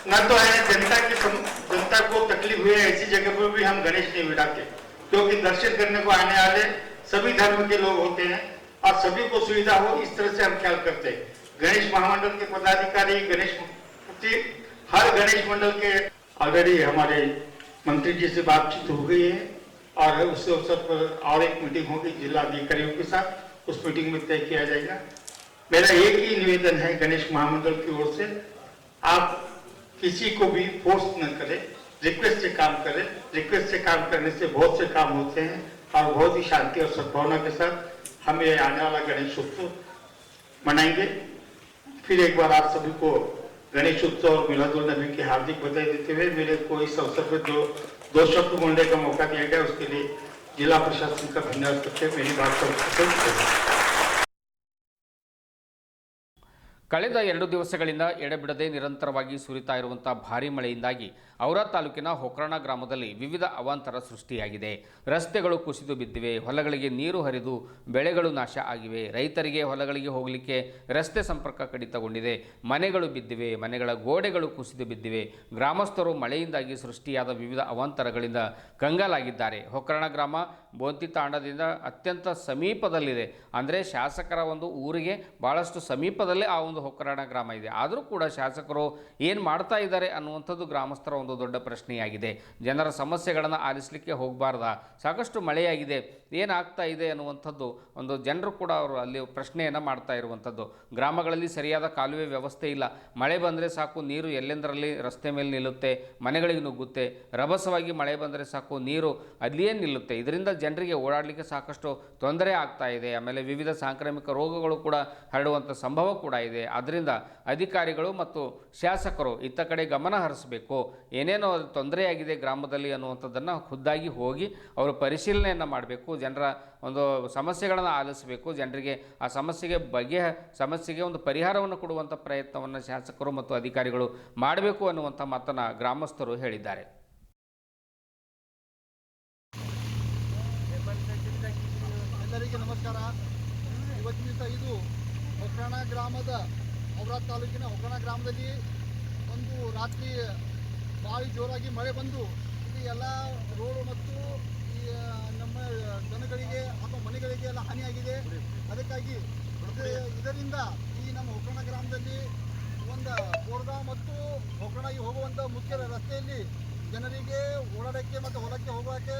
E: न तो है जनता को तकलीफ हुई ऐसी जगह पर भी हम गणेश नहीं बिठाते, क्योंकि दर्शन करने को आने वाले सभी धर्म के लोग होते हैं और सभी को सुविधा हो इस तरह से हम ख्याल करते हैं। गणेश महामंडल के पदाधिकारी, गणेश हर गणेश मंडल के ऑलरेडी हमारे मंत्री जी से बातचीत हो गई है और उस अवसर पर और एक मीटिंग होगी जिला अधिकारियों के साथ, उस मीटिंग में तय किया जाएगा। मेरा एक ही निवेदन है गणेश महामंडल की ओर से, आप किसी को भी फोर्स न करें, रिक्वेस्ट से काम करें। रिक्वेस्ट से काम करने से बहुत से काम होते हैं और बहुत ही शांति और सद्भावना के साथ हम ये आने वाला गणेश उत्सव मनाएंगे। फिर एक बार आप सभी को गणेश उत्सव और मिलादुल नबी की हार्दिक बधाई देते हुए मेरे को इस अवसर पर जो 2 शब्द बोलने का मौका दिया गया उसके लिए जिला प्रशासन का धन्यवाद करते हुए मेरी बात को
A: ಕಳೆದ 2 ದಿವಸಗಳಿಂದ ಎಡೆಬಿಡದೆ ನಿರಂತರವಾಗಿ ಸುರಿತಾ ಇರುವಂತಹ ಭಾರೀ ಮಳೆಯಿಂದಾಗಿ ಔರಾ ತಾಲೂಕಿನ ಹೊಕ್ರಣ ಗ್ರಾಮದಲ್ಲಿ ವಿವಿಧ ಅವಾಂತರ ಸೃಷ್ಟಿಯಾಗಿದೆ. ರಸ್ತೆಗಳು ಕುಸಿದು ಬಿದ್ದಿವೆ, ಹೊಲಗಳಿಗೆ ನೀರು ಹರಿದು ಬೆಳೆಗಳು ನಾಶ ಆಗಿವೆ, ರೈತರಿಗೆ ಹೊಲಗಳಿಗೆ ಹೋಗಲಿಕ್ಕೆ ರಸ್ತೆ ಸಂಪರ್ಕ ಕಡಿತಗೊಂಡಿದೆ, ಮನೆಗಳು ಬಿದ್ದಿವೆ, ಮನೆಗಳ ಗೋಡೆಗಳು ಕುಸಿದು ಬಿದ್ದಿವೆ. ಗ್ರಾಮಸ್ಥರು ಮಳೆಯಿಂದಾಗಿ ಸೃಷ್ಟಿಯಾದ ವಿವಿಧ ಅವಾಂತರಗಳಿಂದ ಕಂಗಾಲಾಗಿದ್ದಾರೆ. ಹೊಕ್ರಣ ಗ್ರಾಮ ಬೋಂತಿ ತಾಂಡದಿಂದ ಅತ್ಯಂತ ಸಮೀಪದಲ್ಲಿದೆ. ಅಂದರೆ ಶಾಸಕರ ಒಂದು ಊರಿಗೆ ಭಾಳಷ್ಟು ಸಮೀಪದಲ್ಲೇ ಆ ಒಂದು ಹೊಕ್ರಣ ಗ್ರಾಮ ಇದೆ. ಆದರೂ ಕೂಡ ಶಾಸಕರು ಏನು ಮಾಡ್ತಾ ಇದ್ದಾರೆ ಅನ್ನುವಂಥದ್ದು ಗ್ರಾಮಸ್ಥರ ಒಂದು ದೊಡ್ಡ ಪ್ರಶ್ನೆಯಾಗಿದೆ. ಜನರ ಸಮಸ್ಯೆಗಳನ್ನು ಆಲಿಸಲಿಕ್ಕೆ ಹೋಗಬಾರ್ದ, ಸಾಕಷ್ಟು ಮಳೆಯಾಗಿದೆ, ಏನಾಗ್ತಾ ಇದೆ ಅನ್ನುವಂಥದ್ದು ಒಂದು ಜನರು ಕೂಡ ಅವರು ಅಲ್ಲಿ ಪ್ರಶ್ನೆಯನ್ನು ಮಾಡ್ತಾ ಇರುವಂಥದ್ದು. ಗ್ರಾಮಗಳಲ್ಲಿ ಸರಿಯಾದ ಕಾಲುವೆ ವ್ಯವಸ್ಥೆ ಇಲ್ಲ. ಮಳೆ ಬಂದರೆ ಸಾಕು ನೀರು ಎಲ್ಲೆಂದರಲ್ಲಿ ರಸ್ತೆ ಮೇಲೆ ನಿಲ್ಲುತ್ತೆ, ಮನೆಗಳಿಗೆ ನುಗ್ಗುತ್ತೆ. ರಭಸವಾಗಿ ಮಳೆ ಬಂದರೆ ಸಾಕು ನೀರು ಅಲ್ಲಿಯೇ ನಿಲ್ಲುತ್ತೆ. ಇದರಿಂದ ಜನರಿಗೆ ಓಡಾಡಲಿಕ್ಕೆ ಸಾಕಷ್ಟು ತೊಂದರೆ ಆಗ್ತಾ ಇದೆ. ಆಮೇಲೆ ವಿವಿಧ ಸಾಂಕ್ರಾಮಿಕ ರೋಗಗಳು ಕೂಡ ಹರಡುವಂಥ ಸಂಭವ ಕೂಡ ಇದೆ. ಆದ್ದರಿಂದ ಅಧಿಕಾರಿಗಳು ಮತ್ತು ಶಾಸಕರು ಇತ್ತ ಕಡೆ ಗಮನ ಹರಿಸಬೇಕು. ಏನೇನೋ ತೊಂದರೆಯಾಗಿದೆ ಗ್ರಾಮದಲ್ಲಿ ಅನ್ನುವಂಥದ್ದನ್ನು ಖುದ್ದಾಗಿ ಹೋಗಿ ಅವರು ಪರಿಶೀಲನೆಯನ್ನು ಮಾಡಬೇಕು. ಜನರ ಒಂದು ಸಮಸ್ಯೆಗಳನ್ನು ಆಲಿಸಬೇಕು. ಜನರಿಗೆ ಆ ಸಮಸ್ಯೆಗೆ ಒಂದು ಪರಿಹಾರವನ್ನು ಕೊಡುವಂಥ ಪ್ರಯತ್ನವನ್ನು ಶಾಸಕರು ಮತ್ತು ಅಧಿಕಾರಿಗಳು ಮಾಡಬೇಕು ಅನ್ನುವಂಥ ಮಾತನ್ನು ಗ್ರಾಮಸ್ಥರು ಹೇಳಿದ್ದಾರೆ.
F: ಎಲ್ಲರಿಗೆ ನಮಸ್ಕಾರ. ಇವತ್ತಿನ ದಿವಸ ಇದು ಹೊಕ್ರಣ ಗ್ರಾಮದ ಔರಾ ತಾಲೂಕಿನ ಹೊಕ್ರಣ ಗ್ರಾಮದಲ್ಲಿ ಒಂದು ರಾತ್ರಿ ಭಾರಿ ಜೋರಾಗಿ ಮಳೆ ಬಂದು ಇಲ್ಲಿ ಎಲ್ಲ ರೋಡು ಮತ್ತು ಈ ನಮ್ಮ ಜನಗಳಿಗೆ ಅಥವಾ ಮನೆಗಳಿಗೆ ಎಲ್ಲ ಹಾನಿಯಾಗಿದೆ. ಅದಕ್ಕಾಗಿ ಇದರಿಂದ ಈ ನಮ್ಮ ಹೊಕ್ರಣ ಗ್ರಾಮದಲ್ಲಿ ಒಂದು ಬೋರ್ಗಾ ಮತ್ತು ಹೊಕ್ರಣಗೆ ಹೋಗುವಂಥ ಮುಖ್ಯ ರಸ್ತೆಯಲ್ಲಿ ಜನರಿಗೆ ಓಡಾಡೋಕ್ಕೆ ಮತ್ತು ಹೊಲಕ್ಕೆ ಹೋಗೋಕ್ಕೆ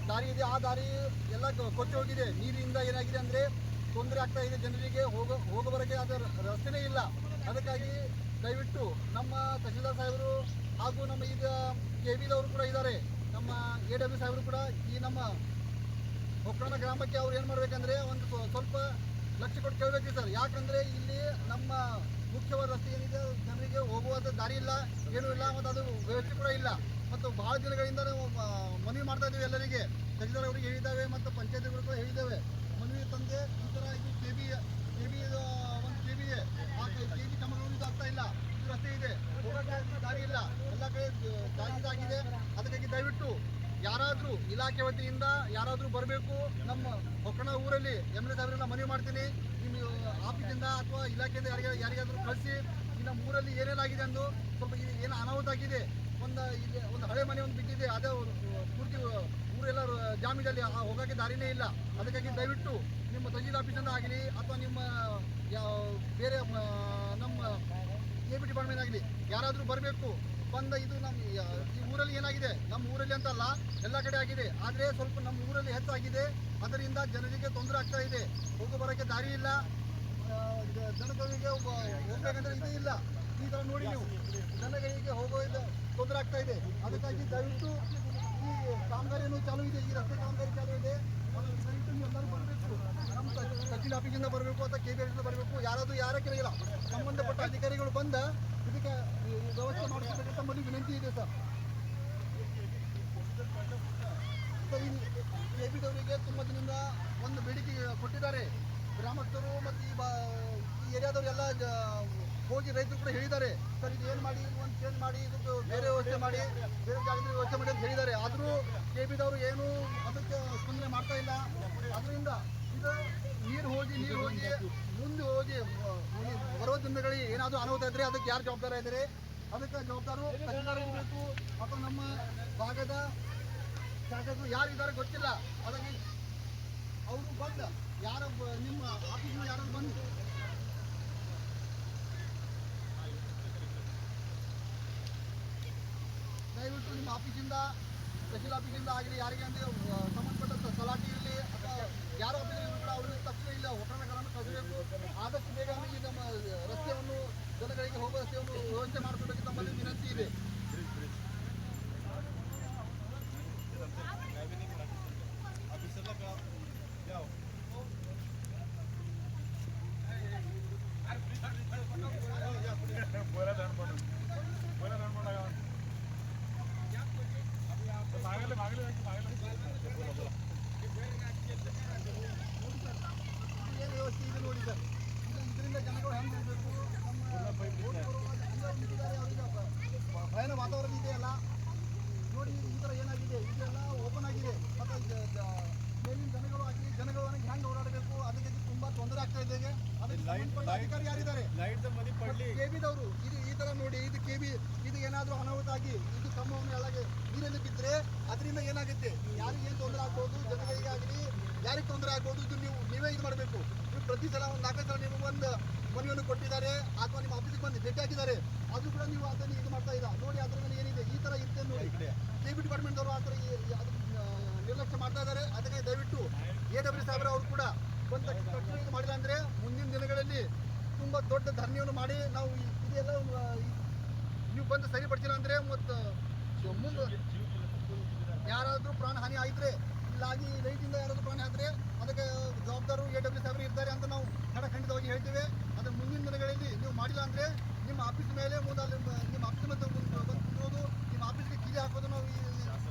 F: ದಾರಿ ಇದೆ. ಆ ದಾರಿ ಎಲ್ಲ ಕೊಚ್ಚಿ ಹೋಗಿದೆ. ನೀರಿನಿಂದ ಏನಾಗಿದೆ ಅಂದರೆ ತೊಂದರೆ ಆಗ್ತಾ ಇದೆ. ಜನರಿಗೆ ಹೋಗೋವರೆಗೆ ಅದರ ರಸ್ತೆನೇ ಇಲ್ಲ. ಅದಕ್ಕಾಗಿ ದಯವಿಟ್ಟು ನಮ್ಮ ತಹಶೀಲ್ದಾರ್ ಸಾಹೇಬರು ಹಾಗೂ ನಮ್ಮ ಈಗ KBದವರು ಕೂಡ ಇದ್ದಾರೆ, ನಮ್ಮ AW ಸಾಹೇಬರು ಕೂಡ ಈ ನಮ್ಮ ಒಕ್ಕರಣ ಗ್ರಾಮಕ್ಕೆ ಅವ್ರು ಏನು ಮಾಡಬೇಕಂದ್ರೆ ಒಂದು ಸ್ವಲ್ಪ ಲಕ್ಷ್ಯ ಕೊಟ್ಟು ಕೇಳಬೇಕು ಸರ್. ಯಾಕಂದರೆ ಇಲ್ಲಿ ನಮ್ಮ ಮುಖ್ಯವಾದ ರಸ್ತೆ ಏನಿದೆ ಜನರಿಗೆ ಹೋಗುವಂಥ ದಾರಿ ಇಲ್ಲ, ಏನೂ ಇಲ್ಲ, ಮತ್ತು ಅದು ವ್ಯವಸ್ಥೆ ಕೂಡ ಇಲ್ಲ. ಮತ್ತು ಭಾಳ ದಿನಗಳಿಂದ ನಾವು ಮನವಿ ಮಾಡ್ತಾ ಇದ್ದೀವಿ, ಎಲ್ಲರಿಗೆ ತಹಶೀಲ್ದಾರ್ ಅವರಿಗೆ ಹೇಳಿದ್ದೇವೆ ಮತ್ತು ಪಂಚಾಯತ್ಗಳು ಕೂಡ ಹೇಳಿದ್ದೇವೆ. ಮನವಿ ತಂದೆ ಈ ಥರ ಇದು KB ಒಂದು KB ಇದೆ, ಆ KB ಕ್ರಮಗಳು ಆಗ್ತಾ ಇಲ್ಲ, ಇದು ರಸ್ತೆ ಇದೆ, ಹೋಗೋಕ್ಕೆ ದಾರಿ ಇಲ್ಲ, ಎಲ್ಲ ಕಡೆ ದಾರಿ ಇದಾಗಿದೆ. ಅದಕ್ಕಾಗಿ ದಯವಿಟ್ಟು ಯಾರಾದರೂ ಇಲಾಖೆ ವತಿಯಿಂದ ಯಾರಾದರೂ ಬರಬೇಕು, ನಮ್ಮ ಒಕ್ಕಣ ಊರಲ್ಲಿ MLA ಸಾಹೇಬ್ರನ್ನ ಮನವಿ ಮಾಡ್ತೀನಿ, ನಿಮ್ಮ ಆಫೀಸಿಂದ ಅಥವಾ ಇಲಾಖೆಯಿಂದ ಯಾರಿಗಾದರೂ ಕಳಿಸಿ ಈ ನಮ್ಮ ಊರಲ್ಲಿ ಏನೇನಾಗಿದೆ ಅಂದು ಸ್ವಲ್ಪ ಏನು ಅನಾಹುತ ಆಗಿದೆ. ಒಂದು ಹಳೆ ಮನೆ ಒಂದು ಬಿದ್ದಿದೆ, ಅದೇ ಪೂರ್ತಿ ಊರೆಲ್ಲ ಜಾಮೀನಲ್ಲಿ ಹೋಗೋಕ್ಕೆ ದಾರಿನೇ ಇಲ್ಲ. ಅದಕ್ಕಾಗಿ ದಯವಿಟ್ಟು ನಿಮ್ಮ ತಹಶೀಲ್ ಆಫೀಸಿಂದ ಆಗಲಿ ಅಥವಾ ನಿಮ್ಮ ಬೇರೆ ನಮ್ಮ KB ಡಿಪಾರ್ಟ್ಮೆಂಟ್ ಆಗಲಿ ಯಾರಾದರೂ ಬರಬೇಕು, ಬಂದ ಇದು ನಮ್ಮ ಈ ಊರಲ್ಲಿ ಏನಾಗಿದೆ, ನಮ್ಮ ಊರಲ್ಲಿ ಅಂತಲ್ಲ ಎಲ್ಲ ಕಡೆ ಆಗಿದೆ, ಆದರೆ ಸ್ವಲ್ಪ ನಮ್ಮ ಊರಲ್ಲಿ ಹೆಚ್ಚಾಗಿದೆ. ಅದರಿಂದ ಜನರಿಗೆ ತೊಂದರೆ ಆಗ್ತಾ ಇದೆ, ಹೋಗೋ ಬರೋಕ್ಕೆ ದಾರಿ ಇಲ್ಲ, ಜನಗಳಿಗೆ ಹೋಗ್ಬೇಕಂದ್ರೆ ಇದೇ ಇಲ್ಲ. ಈ ಥರ ನೋಡಿ ನೀವು ಜನಗಳಿಗೆ ಹೋಗೋ ತೊಂದರೆ ಆಗ್ತಾ ಇದೆ. ಅದಕ್ಕಾಗಿ ದಯವಿಟ್ಟು ಈ ಕಾಮಗಾರಿಯನ್ನು ಚಾಲೂ ಇದೆ, ಈ ರಸ್ತೆ ಕಾಮಗಾರಿ ಚಾಲೂ ಇದೆ, ದಯವಿಟ್ಟು ನೀವು ಎಲ್ಲರೂ ಬರಬೇಕು, ನಮ್ಮ ತಹಶೀಲ್ ಆಫೀಸಿಂದ ಬರಬೇಕು ಅಥವಾ KB ಆಫೀಸಿಂದ ಬರಬೇಕು, ಯಾರೇ ಕೇಳಿಲ್ಲ, ಸಂಬಂಧಪಟ್ಟ ಅಧಿಕಾರಿಗಳು ಬಂದ ಇದಕ್ಕೆ ವ್ಯವಸ್ಥೆ ಮಾಡಿಸಬೇಕಂತ ನಮ್ಮಲ್ಲಿ ವಿನಂತಿ ಇದೆ ಸರ್. ಈ KBದವರಿಗೆ ತುಂಬ ದಿನದಿಂದ ಒಂದು ಬೇಡಿಕೆ ಕೊಟ್ಟಿದ್ದಾರೆ ಗ್ರಾಮಸ್ಥರು ಮತ್ತು ಈ ಏರಿಯಾದವರೆಲ್ಲ ಹೋಗಿ ರೈತರು ಕೂಡ ಹೇಳಿದ್ದಾರೆ, ಸರ್ ಇದು ಏನು ಮಾಡಿ, ಒಂದು ಚೇಂಜ್ ಮಾಡಿ, ಇದಕ್ಕೆ ಬೇರೆ ವ್ಯವಸ್ಥೆ ಮಾಡಿ, ಬೇರೆ ಜಾಗದಲ್ಲಿ ವ್ಯವಸ್ಥೆ ಮಾಡಿ ಅಂತ ಹೇಳಿದ್ದಾರೆ. ಆದರೂ KBದವರು ಏನು ಅದಕ್ಕೆ ಸ್ಪಂದನೆ ಮಾಡ್ತಾ ಇಲ್ಲ. ಅದರಿಂದ ಇದು ನೀರು ಹೋಗಿ ಮುಂದೆ ಹೋಗಿ ಬರುವ ದಿನಗಳಿಗೆ ಏನಾದರೂ ಅನಾಹುತ ಇದ್ದರೆ ಅದಕ್ಕೆ ಯಾರು ಜವಾಬ್ದಾರ ಇದ್ದಾರೆ, ಅದಕ್ಕೆ ಜವಾಬ್ದಾರು ತಹಶೀಲ್ದಾರ್ ಇರಬೇಕು ಅಥವಾ ನಮ್ಮ ಭಾಗದ ಶಾಸಕರು ಯಾರಿದ್ದಾರೆ ಗೊತ್ತಿಲ್ಲ. ಅದಕ್ಕೆ ಅವರು ಬಂದು ನಿಮ್ಮ ಆಫೀಸ್ನ ಯಾರು ಬಂದು ದಯವಿಟ್ಟು ನಿಮ್ಮ ಆಫೀಸಿಂದ ತಹಶೀಲ್ ಆಫೀಸಿಂದ ಆಗಲಿ ಯಾರಿಗೆ ಅಂದರೆ ಸಂಬಂಧಪಟ್ಟ ಸಲಾಟಿ ಇರಲಿ ಅಥವಾ ಯಾರೋ ಆಫೀಸಲ್ಲಿ ಕೂಡ ಅವ್ರಿಗೆ ತಕ್ಷಣ ಇಲ್ಲ ಒಕ್ಕರಣಗಳನ್ನು ಕಳಿಸಬೇಕು. ಆದಷ್ಟು ಬೇಗ ಈ ನಮ್ಮ ರಸ್ತೆಯನ್ನು ಜನಗಳಿಗೆ ಹೋಗುವ ರಸ್ತೆಯನ್ನು ವ್ಯವಸ್ಥೆ ಮಾಡಿಕೊಡೋಕ್ಕೆ ತಮ್ಮಲ್ಲಿ ವಿನಂತಿ ಇದೆ. ಏನು ವ್ಯವಸ್ಥೆ ಇದೆ ನೋಡಿ ಸರ್, ಇದರಿಂದ ಜನಗಳು ಹೆಂಗೆ ಇರಬೇಕು, ನಮ್ಮ ಭಯನ ವಾತಾವರಣ ಇದೆಯಲ್ಲ ನೋಡಿ, ಈ ಥರ ಏನಾಗಿದೆ, ಇದೆಲ್ಲ ಓಪನ್ ಆಗಿದೆ. ಮತ್ತು ಮೇಲಿನ ಜನಗಳು ಆಗಲಿ ಜನಗಳು ಹೆಂಗೆ ಓಡಾಡಬೇಕು, ಅದಕ್ಕೆ ತುಂಬ ತೊಂದರೆ ಆಗ್ತಾ ಇದೆ. ಅದಕ್ಕೆ ಸಂಬಂಧಪಟ್ಟ ಅಧಿಕಾರಿ ಯಾರಿದ್ದಾರೆ KBದವರು ಇದು ಈ ಥರ ನೋಡಿ, ಇದು KB ಇದು ಏನಾದರೂ ಅನಾಹುತ ಆಗಿ ಇದು ಕಂಬವನ್ನು ಒಳಗೆ ನೀರಲ್ಲಿ ಬಿದ್ದರೆ ಅದರಿಂದ ಏನಾಗುತ್ತೆ, ಯಾರಿಗೆ ಏನು ತೊಂದರೆ ಆಗ್ಬೋದು, ಜನಗಳಿಗೆ ಆಗಲಿ ಯಾರಿಗೆ ತೊಂದರೆ ಆಗ್ಬೋದು, ಇದು ನೀವೇ ಇದು ಮಾಡಬೇಕು. ನೀವು ಪ್ರತಿ ಸಲ ಒಂದು 4 ಸಲ ನೀವು ಒಂದು ಮನವಿಯನ್ನು ಕೊಟ್ಟಿದ್ದಾರೆ ಅಥವಾ ನಿಮ್ಮ ಆಫೀಸಿಗೆ ಬಂದು ಭೇಟಿ ಹಾಕಿದ್ದಾರೆ, ಅದು ಕೂಡ ನೀವು ಅದನ್ನು ಇದು ಮಾಡ್ತಾ ಇಲ್ಲ ನೋಡಿ. ಅದರ ಮೇಲೆ ಏನಿದೆ ಈ ಥರ ಇರುತ್ತೆ ನೋಡಿ, KB ಡಿಪಾರ್ಟ್ಮೆಂಟ್ದವರು ಆ ಥರ ನಿರ್ಲಕ್ಷ್ಯ ಮಾಡ್ತಾ ಇದ್ದಾರೆ. ಅದಕ್ಕೆ ದಯವಿಟ್ಟು AW ಸಾಹೇಬ್ರ ಅವರು ಕೂಡ ಒಂದು ತಕ್ಷಣ ಇದು ಮಾಡಿಲ್ಲ ಅಂದರೆ ಮುಂದಿನ ದಿನಗಳಲ್ಲಿ ತುಂಬ ದೊಡ್ಡ ಧರಣಿಯನ್ನು ಮಾಡಿ ನಾವು ಇದೆಲ್ಲ ನೀವು ಬಂದು ಸರಿಪಡಿಸಿಲ್ಲ ಅಂದರೆ ಮತ್ತು ಮುಂದೆ ಯಾರಾದರೂ ಪ್ರಾಣ ಹಾನಿ ಆಗಿದ್ರೆ, ಇಲ್ಲಾಗಿ ಲೈಟಿಂದ ಯಾರಾದರೂ ಪ್ರಾಣ ಆದರೆ ಅದಕ್ಕೆ ಜವಾಬ್ದಾರರು AW ಸಾಹೇಬರು ಇರ್ತಾರೆ ಅಂತ ನಾವು ಖಂಡಿತವಾಗಿ ಹೇಳ್ತೇವೆ. ಅದರ ಮುಂದಿನ ದಿನಗಳಲ್ಲಿ ನೀವು ಮಾಡಿಲ್ಲ ಅಂದರೆ ನಿಮ್ಮ ಆಫೀಸ್ ಮೇಲೆ ಮುಂದೆ ನಿಮ್ಮ ಆಫೀಸ್ ಮತ್ತು ಬಂದು ನಿಮ್ಮ ಆಫೀಸ್ಗೆ ಕೀಲಿ ಹಾಕೋದು ನಾವು ಈ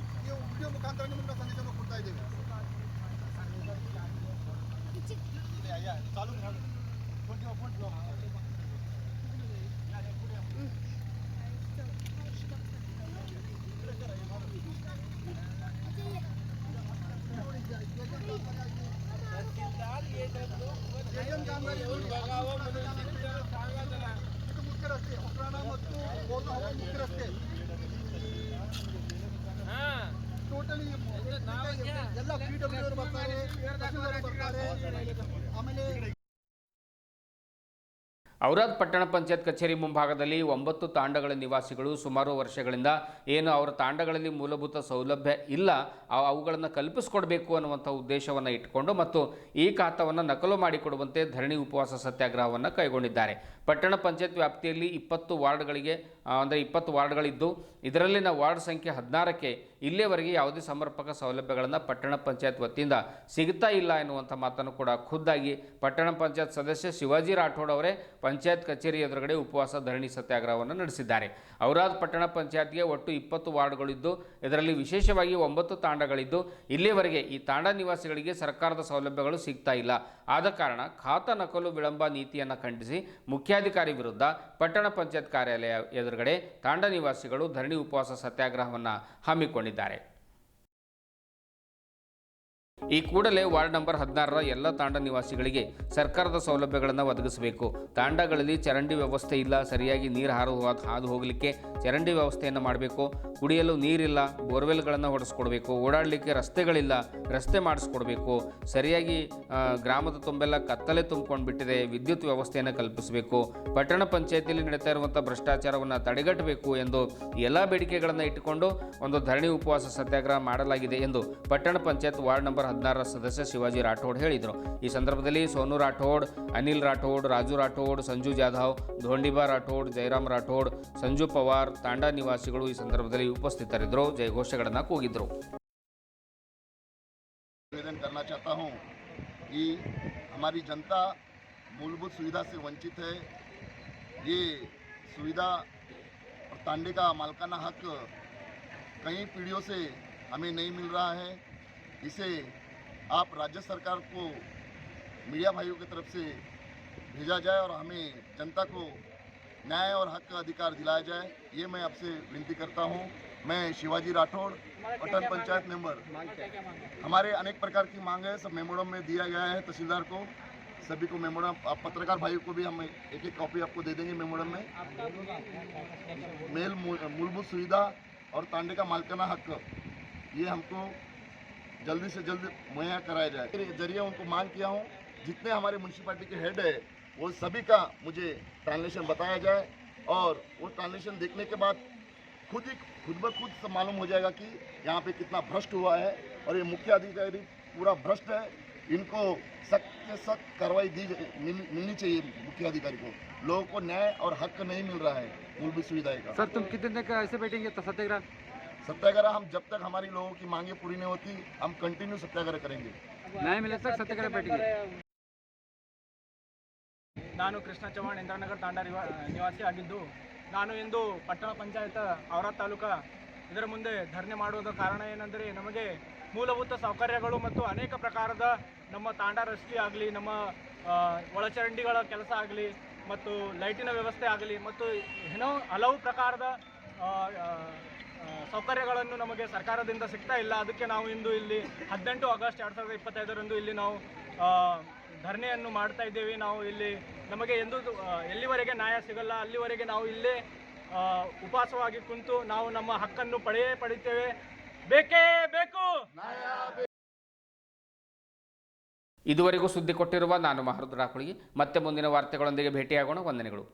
F: ವಿಡಿಯೋ ಮುಖಾಂತರ ನಿಮಗೆ ಸಂದೇಶವನ್ನು ಕೊಡ್ತಾ ಇದ್ದೇವೆ. ಇದು ಮುಖ್ಯ ರಸ್ತೆ, ಒಕ್ಕರಣ ಮತ್ತು ಮುಖ್ಯ ರಸ್ತೆ ಟೋಟಲಿ ಎಲ್ಲ PW ಬರ್ತಾರೆ, ಆಮೇಲೆ
A: ಔರಾದ್ ಪಟ್ಟಣ ಪಂಚಾಯತ್ ಕಚೇರಿ ಮುಂಭಾಗದಲ್ಲಿ 9 ತಾಂಡಗಳ ನಿವಾಸಿಗಳು ಸುಮಾರು ವರ್ಷಗಳಿಂದ ಏನು ಅವರ ತಾಂಡಗಳಲ್ಲಿ ಮೂಲಭೂತ ಸೌಲಭ್ಯ ಇಲ್ಲ ಅವುಗಳನ್ನು ಕಲ್ಪಿಸಿಕೊಡಬೇಕು ಅನ್ನುವಂಥ ಉದ್ದೇಶವನ್ನು ಇಟ್ಟುಕೊಂಡು ಮತ್ತು ಈ ಖಾತವನ್ನು ನಕಲು ಮಾಡಿಕೊಡುವಂತೆ ಧರಣಿ ಉಪವಾಸ ಸತ್ಯಾಗ್ರಹವನ್ನು ಕೈಗೊಂಡಿದ್ದಾರೆ. ಪಟ್ಟಣ ಪಂಚಾಯತ್ ವ್ಯಾಪ್ತಿಯಲ್ಲಿ 20 ವಾರ್ಡ್ಗಳಿಗೆ ಅಂದರೆ 20 ವಾರ್ಡ್ಗಳಿದ್ದು ಇದರಲ್ಲಿನ ವಾರ್ಡ್ ಸಂಖ್ಯೆ 16ಕ್ಕೆ ಇಲ್ಲಿಯವರೆಗೆ ಯಾವುದೇ ಸಮರ್ಪಕ ಸೌಲಭ್ಯಗಳನ್ನು ಪಟ್ಟಣ ಪಂಚಾಯತ್ ವತಿಯಿಂದ ಸಿಗ್ತಾ ಇಲ್ಲ ಎನ್ನುವಂಥ ಮಾತನ್ನು ಕೂಡ ಖುದ್ದಾಗಿ ಪಟ್ಟಣ ಪಂಚಾಯತ್ ಸದಸ್ಯ ಶಿವಾಜಿ ರಾಠೋಡ್ ಅವರೇ ಪಂಚಾಯತ್ ಕಚೇರಿ ಎದುರುಗಡೆ ಉಪವಾಸ ಧರಣಿ ಸತ್ಯಾಗ್ರಹವನ್ನು ನಡೆಸಿದ್ದಾರೆ. ಔರಾದ್ ಪಟ್ಟಣ ಪಂಚಾಯತ್ಗೆ ಒಟ್ಟು 20 ವಾರ್ಡ್ಗಳಿದ್ದು ಇದರಲ್ಲಿ ವಿಶೇಷವಾಗಿ 9 ತಾಂಡಗಳಿದ್ದು ಇಲ್ಲಿಯವರೆಗೆ ಈ ತಾಂಡ ನಿವಾಸಿಗಳಿಗೆ ಸರ್ಕಾರದ ಸೌಲಭ್ಯಗಳು ಸಿಗ್ತಾ ಇಲ್ಲ. ಆದ ಕಾರಣ ಖಾತಾ ನಕಲು ವಿಳಂಬ ನೀತಿಯನ್ನು ಖಂಡಿಸಿ ಮುಖ್ಯಾಧಿಕಾರಿ ವಿರುದ್ಧ ಪಟ್ಟಣ ಪಂಚಾಯತ್ ಕಾರ್ಯಾಲಯ ಎದುರುಗಡೆ ತಾಂಡ ನಿವಾಸಿಗಳು ಧರಣಿ ಉಪವಾಸ ಸತ್ಯಾಗ್ರಹವನ್ನು ಹಮ್ಮಿಕೊಂಡಿದ್ದಾರೆ. ಈ ಕೂಡಲೇ ವಾರ್ಡ್ ನಂಬರ್ 16ರ ಎಲ್ಲ ತಾಂಡ ನಿವಾಸಿಗಳಿಗೆ ಸರ್ಕಾರದ ಸೌಲಭ್ಯಗಳನ್ನು ಒದಗಿಸಬೇಕು. ತಾಂಡಗಳಲ್ಲಿ ಚರಂಡಿ ವ್ಯವಸ್ಥೆ ಇಲ್ಲ, ಸರಿಯಾಗಿ ನೀರು ಹಾದು ಹೋಗಲಿಕ್ಕೆ ಚರಂಡಿ ವ್ಯವಸ್ಥೆಯನ್ನು ಮಾಡಬೇಕು. ಕುಡಿಯಲು ನೀರಿಲ್ಲ, ಬೋರ್ವೆಲ್ಗಳನ್ನು ಹೊಡೆಸ್ಕೊಡ್ಬೇಕು. ಓಡಾಡಲಿಕ್ಕೆ ರಸ್ತೆಗಳಿಲ್ಲ, ರಸ್ತೆ ಮಾಡಿಸ್ಕೊಡ್ಬೇಕು. ಸರಿಯಾಗಿ ಗ್ರಾಮದ ತುಂಬೆಲ್ಲ ಕತ್ತಲೆ ತುಂಬಿಕೊಂಡು ಬಿಟ್ಟಿದೆ, ವಿದ್ಯುತ್ ವ್ಯವಸ್ಥೆಯನ್ನು ಕಲ್ಪಿಸಬೇಕು. ಪಟ್ಟಣ ಪಂಚಾಯತಿಯಲ್ಲಿ ನಡೀತಾ ಇರುವಂಥ ಭ್ರಷ್ಟಾಚಾರವನ್ನು ತಡೆಗಟ್ಟಬೇಕು ಎಂದು ಎಲ್ಲ ಬೇಡಿಕೆಗಳನ್ನು ಇಟ್ಟುಕೊಂಡು ಒಂದು ಧರಣಿ ಉಪವಾಸ ಸತ್ಯಾಗ್ರಹ ಮಾಡಲಾಗಿದೆ ಎಂದು ಪಟ್ಟಣ ಪಂಚಾಯತ್ ವಾರ್ಡ್ ನಂಬರ್ 16ರ ಸದಸ್ಯ ಶಿವಾಜಿ ರಾಠೋಡ್ ಹೇಳಿದರು. ಈ ಸಂದರ್ಭದಲ್ಲಿ ಸೋನು ರಾಠೋಡ್, ಅನಿಲ್ ರಾಠೋಡ್, ರಾಜು ರಾಠೋಡ್, ಸಂಜು ಜಾಧವ್, ಧೋಂಡಿಬಾ ರಾಠೋಡ್, ಜಯರಾಮ್ ರಾಠೋಡ್, ಸಂಜು ಪವಾರ್ ತಾಂಡಾ ನಿವಾಸಿಗಳು ಈ ಸಂದರ್ಭದಲ್ಲಿ ಉಪಸ್ಥಿತರಿದ್ದರು. ಜಯಘೋಷಗಳನ್ನು ಕೂಗಿದ್ರು.
G: निवेदन करना चाहता हूं कि हमारी जनता मूलभूत सुविधा से वंचित है. ये सुविधा और तांडे का मालकाना हक कई पीढ़ियों से हमें नहीं मिल रहा है. इसे आप राज्य सरकार को मीडिया भाइयों की तरफ से भेजा जाए और हमें जनता को न्याय और हक का अधिकार दिलाया जाए, ये मैं आपसे विनती करता हूँ. मैं शिवाजी राठौड़, पट्टन पंचायत मेंबर. हमारे अनेक प्रकार की मांग है, सब मेमोरम में दिया गया है तहसीलदार को, सभी को मेमोरम. आप पत्रकार भाइयों को भी हम एक कॉपी आपको दे देंगे मेमोरम में. मूलभूत सुविधा और तांडे का मालकाना हक ये हमको जल्दी से जल्द मुहैया कराया जाए. जरिए उनको मांग किया हूँ, जितने हमारे म्यूनसिपालिटी के हेड है वो सभी का मुझे ट्रांसलेशन बताया जाए और वो ट्रांसलेशन देखने के बाद खुद ब खुद मालूम हो जाएगा कि यहाँ पे कितना भ्रष्ट हुआ है और ये मुख्य अधिकारी पूरा भ्रष्ट है. इनको सख्त से सख्त कार्रवाई मिलनी चाहिए मुख्य अधिकारी को. लोगों को न्याय और हक नहीं मिल रहा है मूलभूत सुविधाएं का.
H: सर तुम कितने दिन तक ऐसे बैठेंगे
G: सत्याग्रह हम जब तक हमारी लोगों की मांगे पूरी नहीं होती हम कंटिन्यू सत्याग्रह करेंगे.
H: न्याय मिले तक सत्याग्रह बैठेंगे.
I: ನಾನು ಕೃಷ್ಣ ಚವ್ಹಾಣ್ ಇಂದ್ರನಗರ ತಾಂಡ ನಿವಾಸಿ ಆಗಿದ್ದು ನಾನು ಇಂದು ಪಟ್ಟಣ ಪಂಚಾಯತ್ ಔರಾದ್ ತಾಲೂಕಾ ಇದರ ಮುಂದೆ ಧರಣಿ ಮಾಡುವುದರ ಕಾರಣ ಏನೆಂದರೆ ನಮಗೆ ಮೂಲಭೂತ ಸೌಕರ್ಯಗಳು ಮತ್ತು ಅನೇಕ ಪ್ರಕಾರದ ನಮ್ಮ ತಾಂಡ ರಸ್ತೆ ಆಗಲಿ, ನಮ್ಮ ಒಳಚರಂಡಿಗಳ ಕೆಲಸ ಆಗಲಿ ಮತ್ತು ಲೈಟಿನ ವ್ಯವಸ್ಥೆ ಆಗಲಿ ಮತ್ತು ಏನೋ ಹಲವು ಪ್ರಕಾರದ ಸೌಕರ್ಯಗಳನ್ನು ನಮಗೆ ಸರ್ಕಾರದಿಂದ ಸಿಗ್ತಾ ಇಲ್ಲ. ಅದಕ್ಕೆ ನಾವು ಇಂದು ಇಲ್ಲಿ 18 ಆಗಸ್ಟ್ 2025ರಂದು ಇಲ್ಲಿ ನಾವು ಧರಣಿಯನ್ನು ಮಾಡ್ತಾ ಇದ್ದೇವೆ. ನಾವು ಇಲ್ಲಿ ನಮಗೆ ಎಲ್ಲಿವರೆಗೆ ನ್ಯಾಯ ಸಿಗಲ್ಲ ಅಲ್ಲಿವರೆಗೆ ನಾವು ಇಲ್ಲೇ ಉಪವಾಸವಾಗಿ ಕುಂತು ನಾವು ನಮ್ಮ ಹಕ್ಕನ್ನು ಪಡೆಯುತ್ತೇವೆ. ಬೇಕೇ ಬೇಕು.
A: ಇದುವರೆಗೂ ಸುದ್ದಿ ಕೊಟ್ಟಿರುವ ನಾನು ಮಹರುದ್ ರಾಕುಳಿ. ಮತ್ತೆ ಮುಂದಿನ ವಾರ್ತೆಗಳೊಂದಿಗೆ ಭೇಟಿಯಾಗೋಣ. ವಂದನೆಗಳು.